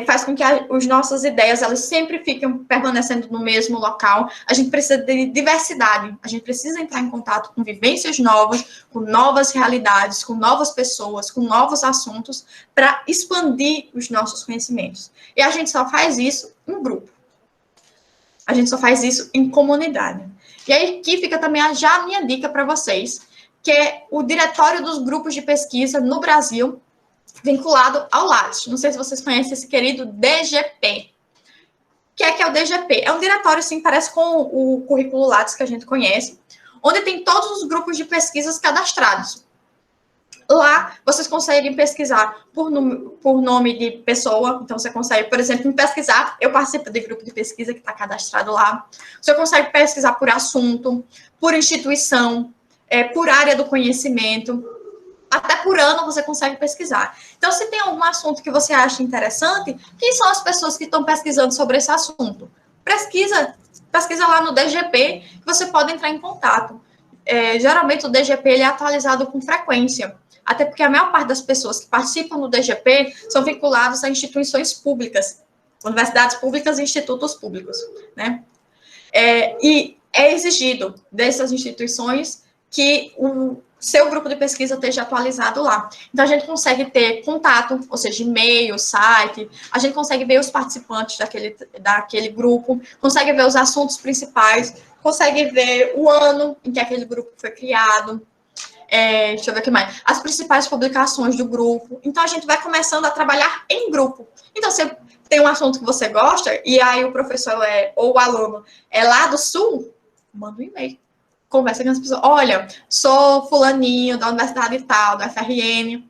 S1: faz com que as nossas ideias elas sempre fiquem permanecendo no mesmo local. A gente precisa de diversidade. A gente precisa entrar em contato com vivências novas, com novas realidades, com novas pessoas, com novos assuntos, para expandir os nossos conhecimentos. E a gente só faz isso em grupo. A gente só faz isso em comunidade. E aí aqui fica também já a minha dica para vocês, que é o Diretório dos Grupos de Pesquisa no Brasil, vinculado ao Lattes. Não sei se vocês conhecem esse querido DGP. O que é o DGP? É um diretório, sim, parece com o currículo Lattes que a gente conhece, onde tem todos os grupos de pesquisas cadastrados. Lá, vocês conseguem pesquisar por nome de pessoa. Então, você consegue, por exemplo, me pesquisar. Eu participo de grupo de pesquisa que está cadastrado lá. Você consegue pesquisar por assunto, por instituição, por área do conhecimento. Até por ano você consegue pesquisar. Então, se tem algum assunto que você acha interessante, quem são as pessoas que estão pesquisando sobre esse assunto? Pesquisa lá no DGP, que você pode entrar em contato. Geralmente, o DGP ele é atualizado com frequência, até porque a maior parte das pessoas que participam do DGP são vinculadas a instituições públicas, universidades públicas e institutos públicos, né? E é exigido dessas instituições que o seu grupo de pesquisa esteja atualizado lá. Então, a gente consegue ter contato, ou seja, e-mail, site, a gente consegue ver os participantes daquele grupo, consegue ver os assuntos principais, consegue ver o ano em que aquele grupo foi criado, deixa eu ver o que mais, as principais publicações do grupo. Então, a gente vai começando a trabalhar em grupo. Então, você tem um assunto que você gosta, e aí o professor ou o aluno é lá do sul, manda um e-mail. Conversa com as pessoas. Olha, sou fulaninho da universidade tal, da FRN,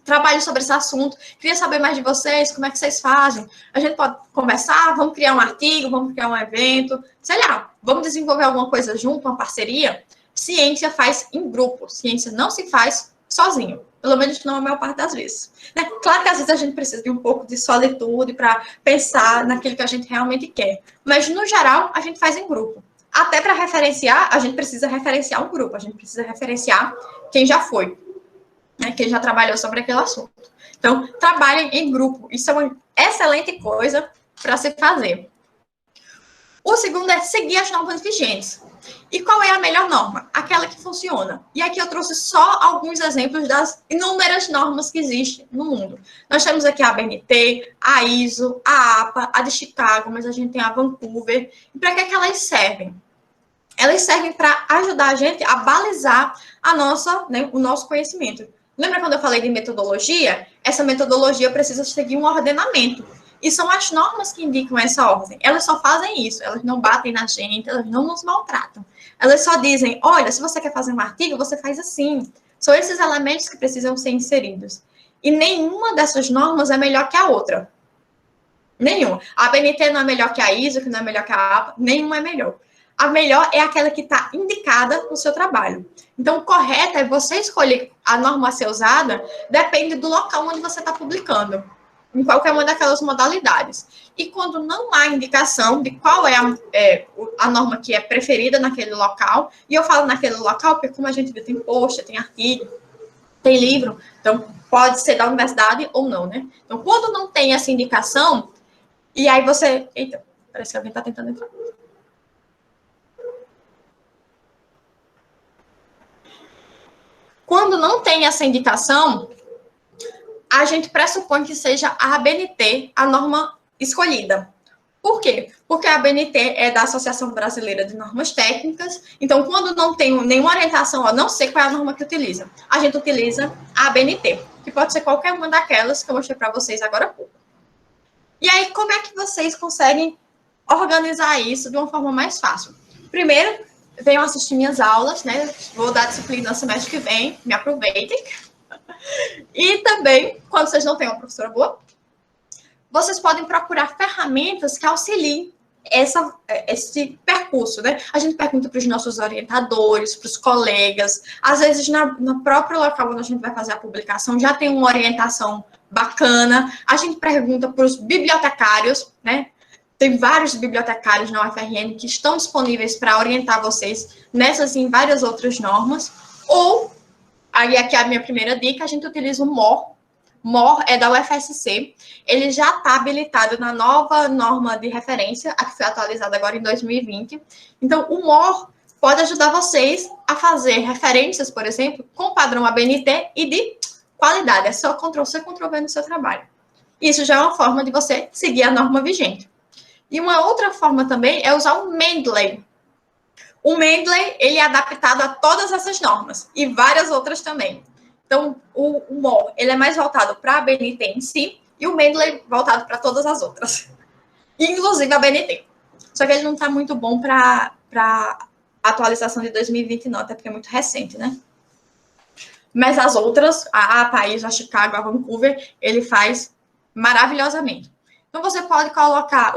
S1: trabalho sobre esse assunto, queria saber mais de vocês, como é que vocês fazem? A gente pode conversar, vamos criar um artigo, vamos criar um evento, sei lá, vamos desenvolver alguma coisa junto, uma parceria? Ciência faz em grupo, ciência não se faz sozinho, pelo menos não a maior parte das vezes. Né? Claro que às vezes a gente precisa de um pouco de solitude para pensar naquilo que a gente realmente quer, mas no geral a gente faz em grupo. Até para referenciar, a gente precisa referenciar um grupo, a gente precisa referenciar quem já foi, né, quem já trabalhou sobre aquele assunto. Então, trabalhem em grupo, isso é uma excelente coisa para se fazer. O segundo é seguir as normas vigentes. E qual é a melhor norma? Aquela que funciona. E aqui eu trouxe só alguns exemplos das inúmeras normas que existem no mundo. Nós temos aqui a ABNT, a ISO, a APA, a de Chicago, mas a gente tem a Vancouver. E para que elas servem? Elas servem para ajudar a gente a balizar o nosso conhecimento. Lembra quando eu falei de metodologia? Essa metodologia precisa seguir um ordenamento. E são as normas que indicam essa ordem. Elas só fazem isso, elas não batem na gente, elas não nos maltratam. Elas só dizem, olha, se você quer fazer um artigo, você faz assim. São esses elementos que precisam ser inseridos. E nenhuma dessas normas é melhor que a outra. Nenhuma. A ABNT não é melhor que a ISO, que não é melhor que a APA, nenhuma é melhor. A melhor é aquela que está indicada no seu trabalho. Então, o correto é você escolher a norma a ser usada, depende do local onde você está publicando, em qualquer uma daquelas modalidades. E quando não há indicação de qual é a norma que é preferida naquele local, e eu falo naquele local porque, como a gente vê, tem post, tem artigo, tem livro, então pode ser da universidade ou não, né? Então, quando não tem essa indicação, e aí você... Eita, parece que alguém está tentando entrar. Quando não tem essa indicação, a gente pressupõe que seja a ABNT a norma escolhida. Por quê? Porque a ABNT é da Associação Brasileira de Normas Técnicas, então, quando não tem nenhuma orientação, não sei qual é a norma que utiliza, a gente utiliza a ABNT, que pode ser qualquer uma daquelas que eu mostrei para vocês agora há pouco. E aí, como é que vocês conseguem organizar isso de uma forma mais fácil? Primeiro, venham assistir minhas aulas, né? Vou dar disciplina no semestre que vem, me aproveitem. E também, quando vocês não têm uma professora boa, vocês podem procurar ferramentas que auxiliem esse percurso, né? A gente pergunta para os nossos orientadores, para os colegas, às vezes no próprio local onde a gente vai fazer a publicação já tem uma orientação bacana, a gente pergunta para os bibliotecários, né? Tem vários bibliotecários na UFRN que estão disponíveis para orientar vocês nessas e em várias outras normas. Ou, aí aqui é a minha primeira dica, a gente utiliza o MOR. MOR é da UFSC. Ele já está habilitado na nova norma de referência, a que foi atualizada agora em 2020. Então, o MOR pode ajudar vocês a fazer referências, por exemplo, com o padrão ABNT e de qualidade. É só Ctrl+C, Ctrl+V no seu trabalho. Isso já é uma forma de você seguir a norma vigente. E uma outra forma também é usar o Mendeley. O Mendeley, ele é adaptado a todas essas normas e várias outras também. Então, o MOR, ele é mais voltado para a ABNT em si e o Mendeley voltado para todas as outras, inclusive a ABNT. Só que ele não está muito bom para a atualização de 2020, não, até porque é muito recente, né? Mas as outras, a APA, a Chicago, a Vancouver, ele faz maravilhosamente. Então, você pode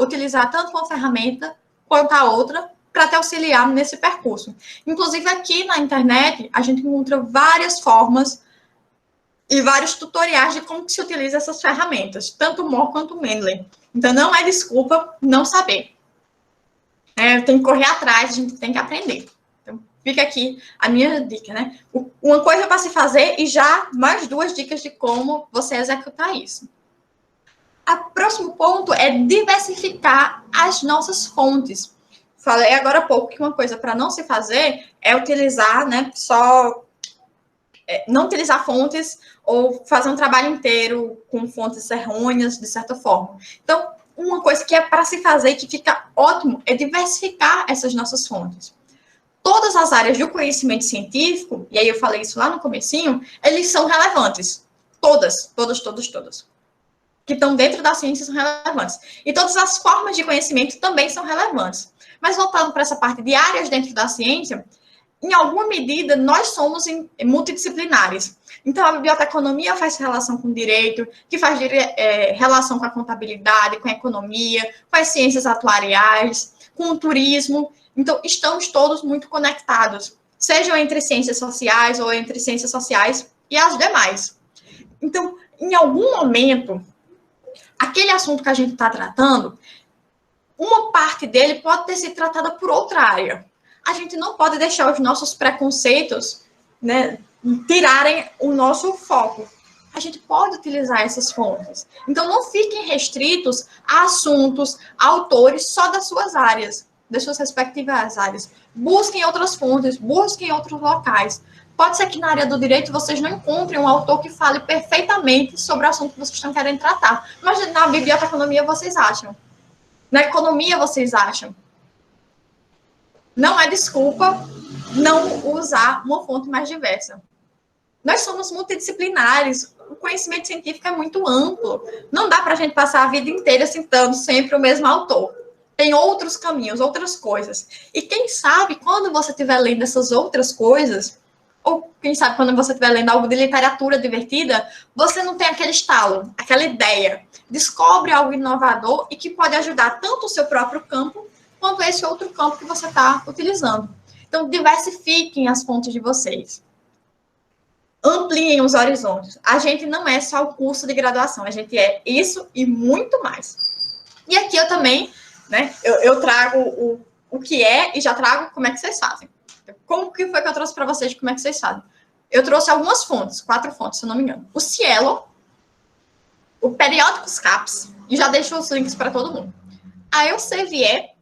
S1: utilizar tanto uma ferramenta quanto a outra para te auxiliar nesse percurso. Inclusive, aqui na internet, a gente encontra várias formas e vários tutoriais de como que se utiliza essas ferramentas, tanto o MOR quanto o Mendeley. Então, não é desculpa não saber. Tem que correr atrás, a gente tem que aprender. Então, fica aqui a minha dica, né? Uma coisa para se fazer e já mais 2 dicas de como você executar isso. O próximo ponto é diversificar as nossas fontes. Falei agora há pouco que uma coisa para não se fazer é utilizar, né, não utilizar fontes ou fazer um trabalho inteiro com fontes errôneas, de certa forma. Então, uma coisa que é para se fazer e que fica ótimo é diversificar essas nossas fontes. Todas as áreas do conhecimento científico, e aí eu falei isso lá no comecinho, eles são relevantes. Todas. Que estão dentro da ciência são relevantes. E todas as formas de conhecimento também são relevantes. Mas voltando para essa parte de áreas dentro da ciência, em alguma medida, nós somos multidisciplinares. Então, a biblioteconomia faz relação com o direito, que faz relação com a contabilidade, com a economia, com as ciências atuariais, com o turismo. Então, estamos todos muito conectados, sejam entre ciências sociais ou entre ciências sociais e as demais. Então, em algum momento, aquele assunto que a gente está tratando, uma parte dele pode ter sido tratada por outra área. A gente não pode deixar os nossos preconceitos, né, tirarem o nosso foco. A gente pode utilizar essas fontes. Então, não fiquem restritos a assuntos, a autores só das suas áreas. das suas respectivas áreas. Busquem outras fontes, busquem outros locais. Pode ser que na área do direito vocês não encontrem um autor que fale perfeitamente sobre o assunto que vocês estão querendo tratar. Mas na biblioteconomia vocês acham. Na economia vocês acham. Não é desculpa não usar uma fonte mais diversa. Nós somos multidisciplinares, o conhecimento científico é muito amplo. Não dá para a gente passar a vida inteira citando sempre o mesmo autor. Tem outros caminhos, outras coisas. E quem sabe, quando você estiver lendo essas outras coisas, ou quem sabe quando você estiver lendo algo de literatura divertida, você não tem aquele estalo, aquela ideia. Descobre algo inovador e que pode ajudar tanto o seu próprio campo, quanto esse outro campo que você está utilizando. Então, diversifiquem as fontes de vocês. Ampliem os horizontes. A gente não é só o curso de graduação, a gente é isso e muito mais. E aqui eu também, né, eu trago o que é e já trago como é que vocês fazem. Como que foi que eu trouxe para vocês de como é que vocês fazem? Eu trouxe algumas fontes, 4 fontes, se eu não me engano. O Cielo, o Periódicos CAPES, e já deixo os links para todo mundo. A Elsevier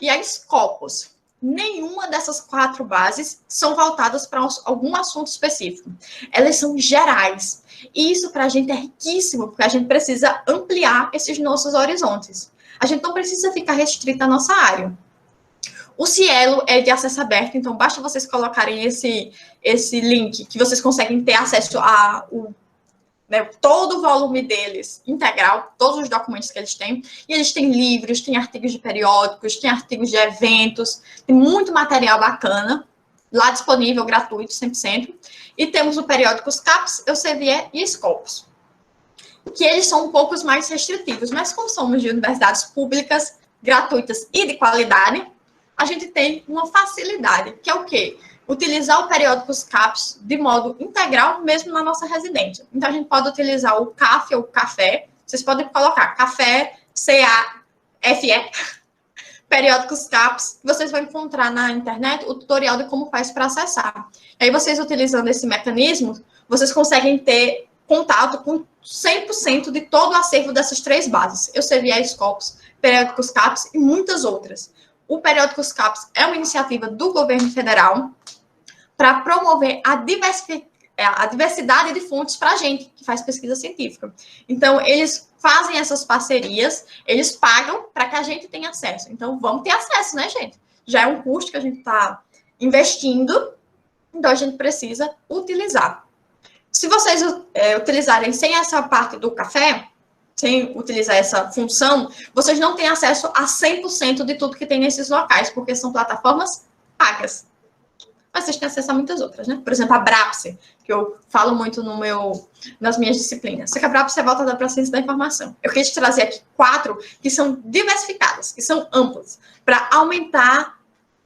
S1: e a Scopus. Nenhuma dessas 4 bases são voltadas para algum assunto específico. Elas são gerais. E isso para a gente é riquíssimo, porque a gente precisa ampliar esses nossos horizontes. A gente não precisa ficar restrito à nossa área. O Cielo é de acesso aberto, então basta vocês colocarem esse link, que vocês conseguem ter acesso a todo o volume deles integral, todos os documentos que eles têm. E eles têm livros, têm artigos de periódicos, têm artigos de eventos, tem muito material bacana, lá disponível, gratuito, 100%. E temos o Periódicos CAPES, Elsevier e Scopus, que eles são um pouco mais restritivos, mas como somos de universidades públicas, gratuitas e de qualidade, a gente tem uma facilidade, que é o quê? Utilizar o Periódicos CAPES de modo integral, mesmo na nossa residência. Então, a gente pode utilizar o CAF ou café, vocês podem colocar café, C-A-F-E, Periódicos CAPES, vocês vão encontrar na internet o tutorial de como faz para acessar. E aí, vocês utilizando esse mecanismo, vocês conseguem ter contato com 100% de todo o acervo dessas 3 bases. Elsevier, Scopus, Periódicos CAPES e muitas outras. O Periódicos CAPES é uma iniciativa do governo federal para promover a diversidade de fontes para a gente, que faz pesquisa científica. Então, eles fazem essas parcerias, eles pagam para que a gente tenha acesso. Então, vamos ter acesso, né, gente? Já é um custo que a gente está investindo, então a gente precisa utilizar. Se vocês utilizarem sem essa parte do café, sem utilizar essa função, vocês não têm acesso a 100% de tudo que tem nesses locais, porque são plataformas pagas. Mas vocês têm acesso a muitas outras, né? Por exemplo, a Brapse, que eu falo muito nas minhas disciplinas. Só que a Brapse é voltada para a ciência da informação. Eu quis trazer aqui 4 que são diversificadas, que são amplas, para aumentar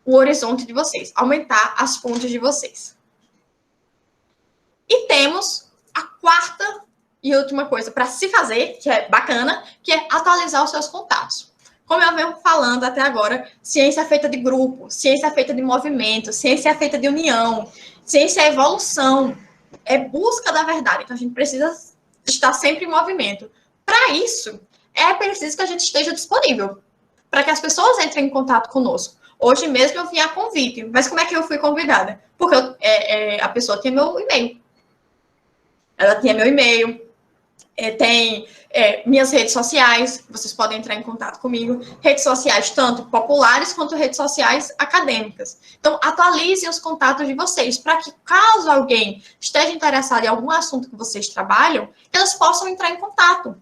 S1: o horizonte de vocês, aumentar as fontes de vocês. E temos a 4ª e última coisa para se fazer, que é bacana, que é atualizar os seus contatos. Como eu venho falando até agora, ciência é feita de grupo, ciência é feita de movimento, ciência é feita de união, ciência é evolução, é busca da verdade. Então, a gente precisa estar sempre em movimento. Para isso, é preciso que a gente esteja disponível, para que as pessoas entrem em contato conosco. Hoje mesmo eu vi a convite, mas como é que eu fui convidada? Porque a pessoa tinha meu e-mail. Ela tinha meu e-mail, tem minhas redes sociais, vocês podem entrar em contato comigo, redes sociais tanto populares quanto redes sociais acadêmicas. Então, atualizem os contatos de vocês, para que caso alguém esteja interessado em algum assunto que vocês trabalham, elas possam entrar em contato,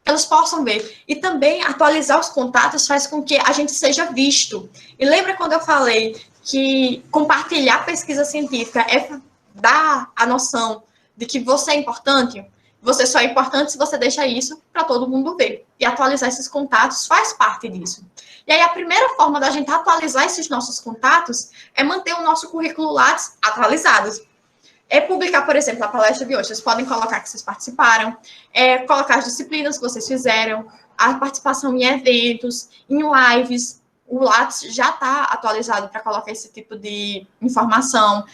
S1: elas possam ver. E também atualizar os contatos faz com que a gente seja visto. E lembra quando eu falei que compartilhar pesquisa científica é dar a noção de que você é importante? Você só é importante se você deixa isso para todo mundo ver. E atualizar esses contatos faz parte disso. E aí, a primeira forma da gente atualizar esses nossos contatos é manter o nosso currículo Lattes atualizado. É publicar, por exemplo, a palestra de hoje. Vocês podem colocar que vocês participaram, colocar as disciplinas que vocês fizeram, a participação em eventos, em lives. O Lattes já está atualizado para colocar esse tipo de informação.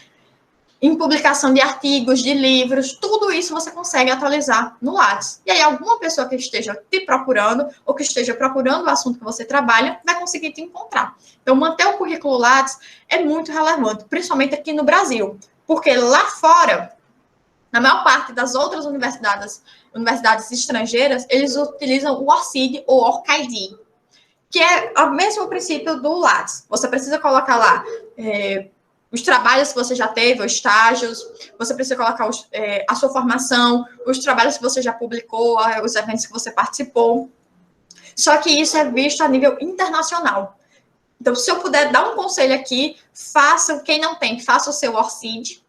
S1: em publicação de artigos, de livros, tudo isso você consegue atualizar no Lattes. E aí, alguma pessoa que esteja te procurando, ou que esteja procurando o assunto que você trabalha, vai conseguir te encontrar. Então, manter o currículo Lattes é muito relevante, principalmente aqui no Brasil, porque lá fora, na maior parte das outras universidades estrangeiras, eles utilizam o ORCID ou ORCID, que é o mesmo princípio do Lattes. Você precisa colocar lá os trabalhos que você já teve, os estágios, você precisa colocar a sua formação, os trabalhos que você já publicou, os eventos que você participou. Só que isso é visto a nível internacional. Então, se eu puder dar um conselho aqui, faça, quem não tem, faça o seu ORCID,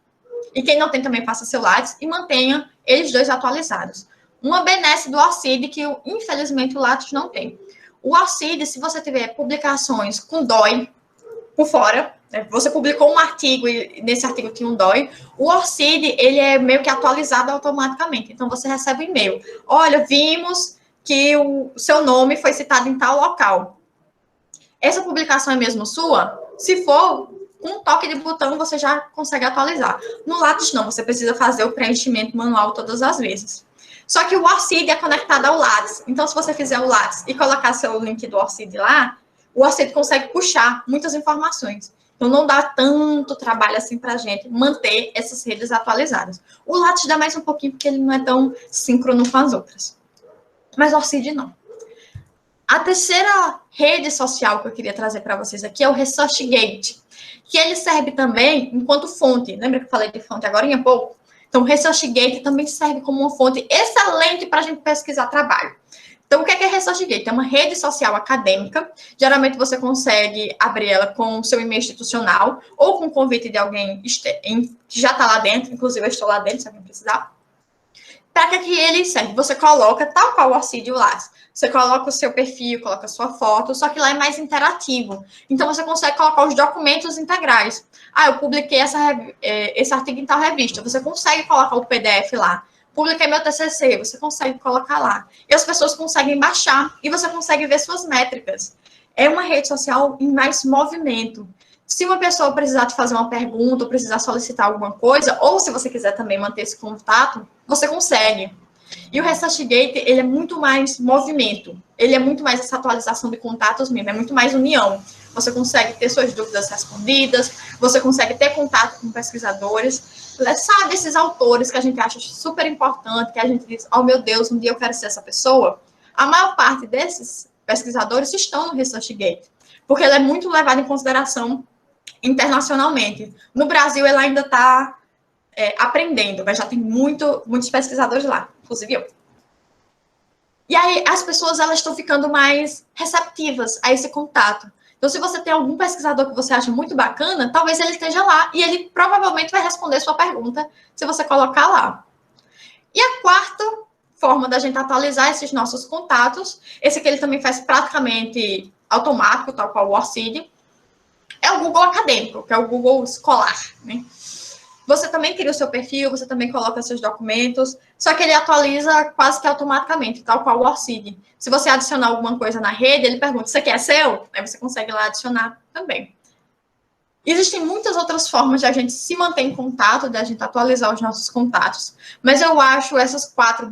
S1: e quem não tem também faça seu Lattes, e mantenha eles dois atualizados. Uma benesse do ORCID que, infelizmente, o Lattes não tem. O ORCID, se você tiver publicações com DOI por fora, você publicou um artigo e nesse artigo tinha um DOI, o ORCID, ele é meio que atualizado automaticamente. Então, você recebe um e-mail. Olha, vimos que o seu nome foi citado em tal local. Essa publicação é mesmo sua? Se for, com um toque de botão, você já consegue atualizar. No Lattes, não. Você precisa fazer o preenchimento manual todas as vezes. Só que o ORCID é conectado ao Lattes. Então, se você fizer o Lattes e colocar seu link do ORCID lá, o ORCID consegue puxar muitas informações. Então, não dá tanto trabalho assim para a gente manter essas redes atualizadas. O Lattes dá mais um pouquinho, porque ele não é tão síncrono com as outras. Mas o ORCID não. A terceira rede social que eu queria trazer para vocês aqui é o ResearchGate, que ele serve também enquanto fonte. Lembra que eu falei de fonte agora há pouco? Então, o ResearchGate também serve como uma fonte excelente para a gente pesquisar trabalho. Então, o que é ResearchGate? É uma rede social acadêmica. Geralmente, você consegue abrir ela com o seu e-mail institucional ou com o convite de alguém que já está lá dentro. Inclusive, eu estou lá dentro, se alguém precisar. Para que ele serve? Você coloca, tal qual o ORCID e o Lattes, você coloca o seu perfil, coloca a sua foto, só que lá é mais interativo. Então, você consegue colocar os documentos integrais. Ah, eu publiquei esse artigo em tal revista. Você consegue colocar o PDF lá. Publiquei meu TCC, você consegue colocar lá. E as pessoas conseguem baixar e você consegue ver suas métricas. É uma rede social em mais movimento. Se uma pessoa precisar te fazer uma pergunta ou precisar solicitar alguma coisa, ou se você quiser também manter esse contato, você consegue. E o ResearchGate, ele é muito mais movimento. Ele é muito mais essa atualização de contatos mesmo, é muito mais união. Você consegue ter suas dúvidas respondidas, você consegue ter contato com pesquisadores, sabe, esses autores que a gente acha super importante, que a gente diz, oh meu Deus, um dia eu quero ser essa pessoa. A maior parte desses pesquisadores estão no ResearchGate, porque ele é muito levado em consideração internacionalmente. No Brasil, ele ainda está aprendendo, mas já tem muitos pesquisadores lá, inclusive eu. E aí, as pessoas elas estão ficando mais receptivas a esse contato. Então, se você tem algum pesquisador que você acha muito bacana, talvez ele esteja lá e ele provavelmente vai responder sua pergunta se você colocar lá. E a quarta forma da gente atualizar esses nossos contatos, esse aqui ele também faz praticamente automático, tal qual o ORCID, é o Google Acadêmico, que é o Google Escolar, né? Você também cria o seu perfil, você também coloca seus documentos, só que ele atualiza quase que automaticamente, tal qual o ORCID. Se você adicionar alguma coisa na rede, ele pergunta, você quer seu? Aí você consegue lá adicionar também. Existem muitas outras formas de a gente se manter em contato, de a gente atualizar os nossos contatos, mas eu acho essas quatro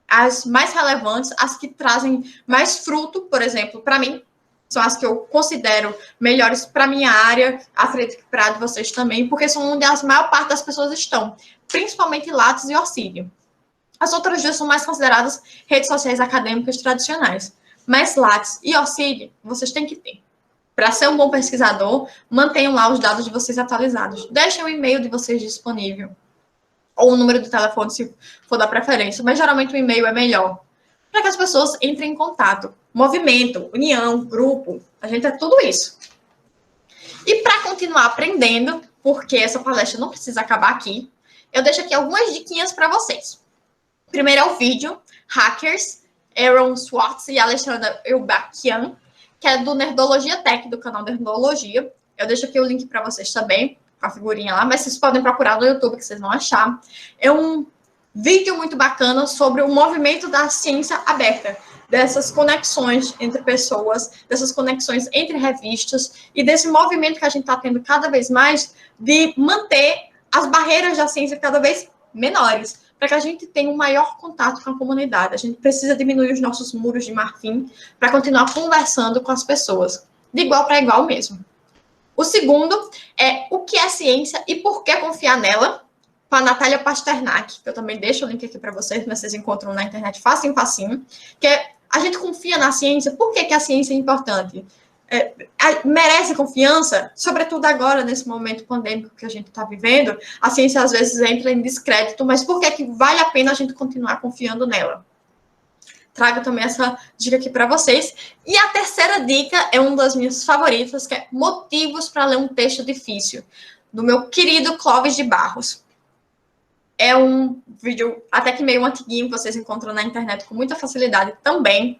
S1: as mais relevantes, as que trazem mais fruto, por exemplo, para mim, são as que eu considero melhores para a minha área, acredito que para a de vocês também, porque são onde a maior parte das pessoas estão, principalmente Lattes e ORCID. As outras duas são mais consideradas redes sociais acadêmicas tradicionais, mas Lattes e ORCID vocês têm que ter. Para ser um bom pesquisador, mantenham lá os dados de vocês atualizados. Deixem o e-mail de vocês disponível, ou o número do telefone, se for da preferência, mas geralmente o e-mail é melhor, para que as pessoas entrem em contato. Movimento, união, grupo, a gente é tudo isso. E para continuar aprendendo, porque essa palestra não precisa acabar aqui, eu deixo aqui algumas diquinhas para vocês. Primeiro é o vídeo Hackers, Aaron Swartz e Alexandra Eubakian, que é do Nerdologia Tech, do canal Nerdologia. Eu deixo aqui o link para vocês também, com a figurinha lá, mas vocês podem procurar no YouTube, que vocês vão achar. É um vídeo muito bacana sobre o movimento da ciência aberta, dessas conexões entre pessoas, dessas conexões entre revistas e desse movimento que a gente está tendo cada vez mais de manter as barreiras da ciência cada vez menores, para que a gente tenha um maior contato com a comunidade. A gente precisa diminuir os nossos muros de marfim para continuar conversando com as pessoas, de igual para igual mesmo. O segundo é o que é ciência e por que confiar nela, com a Natália Pasternak, que eu também deixo o link aqui para vocês, mas vocês encontram na internet facinho, facinho, que é a gente confia na ciência. Por que a ciência é importante? Merece confiança, sobretudo agora, nesse momento pandêmico que a gente está vivendo, a ciência às vezes entra em descrédito, mas por que vale a pena a gente continuar confiando nela? Trago também essa dica aqui para vocês. E a terceira dica é uma das minhas favoritas, que é motivos para ler um texto difícil, do meu querido Clóvis de Barros. É um vídeo até que meio antiguinho, que vocês encontram na internet com muita facilidade também,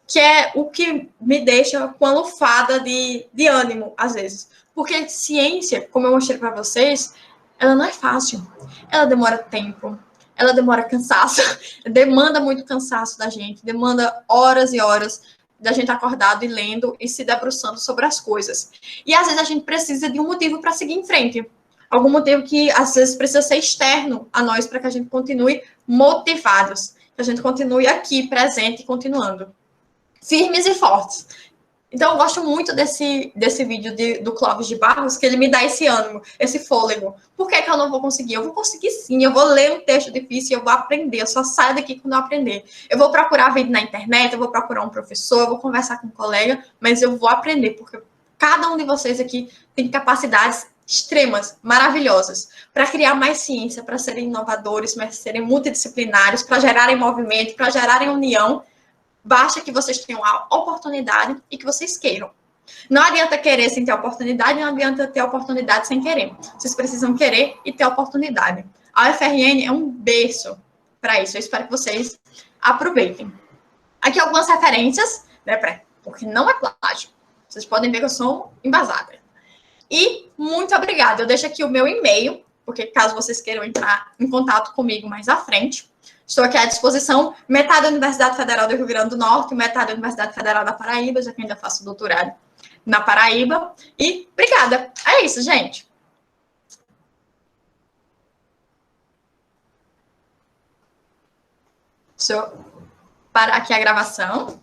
S1: que é o que me deixa com a lufada de ânimo, às vezes. Porque ciência, como eu mostrei para vocês, ela não é fácil. Ela demora tempo, ela demora cansaço, demanda muito cansaço da gente, demanda horas e horas da gente acordado e lendo e se debruçando sobre as coisas. E às vezes a gente precisa de um motivo para seguir em frente. Algum motivo que às vezes precisa ser externo a nós para que a gente continue motivados, que a gente continue aqui, presente e continuando. Firmes e fortes. Então, eu gosto muito desse vídeo do Clóvis de Barros, que ele me dá esse ânimo, esse fôlego. Por que eu não vou conseguir? Eu vou conseguir sim, eu vou ler um texto difícil, eu vou aprender, eu só saio daqui quando eu aprender. Eu vou procurar vídeo na internet, eu vou procurar um professor, eu vou conversar com um colega, mas eu vou aprender, porque cada um de vocês aqui tem capacidades extremas, maravilhosas, para criar mais ciência, para serem inovadores, para serem multidisciplinares, para gerarem movimento, para gerarem união. Basta que vocês tenham a oportunidade e que vocês queiram. Não adianta querer sem ter oportunidade, não adianta ter oportunidade sem querer. Vocês precisam querer e ter oportunidade. A UFRN é um berço para isso. Eu espero que vocês aproveitem. Aqui algumas referências, né, porque não é plágio. Vocês podem ver que eu sou embasada. E muito obrigada. Eu deixo aqui o meu e-mail, porque caso vocês queiram entrar em contato comigo mais à frente, estou aqui à disposição, metade da Universidade Federal do Rio Grande do Norte, metade da Universidade Federal da Paraíba, já que ainda faço doutorado na Paraíba. E obrigada. É isso, gente. Deixa eu parar aqui a gravação.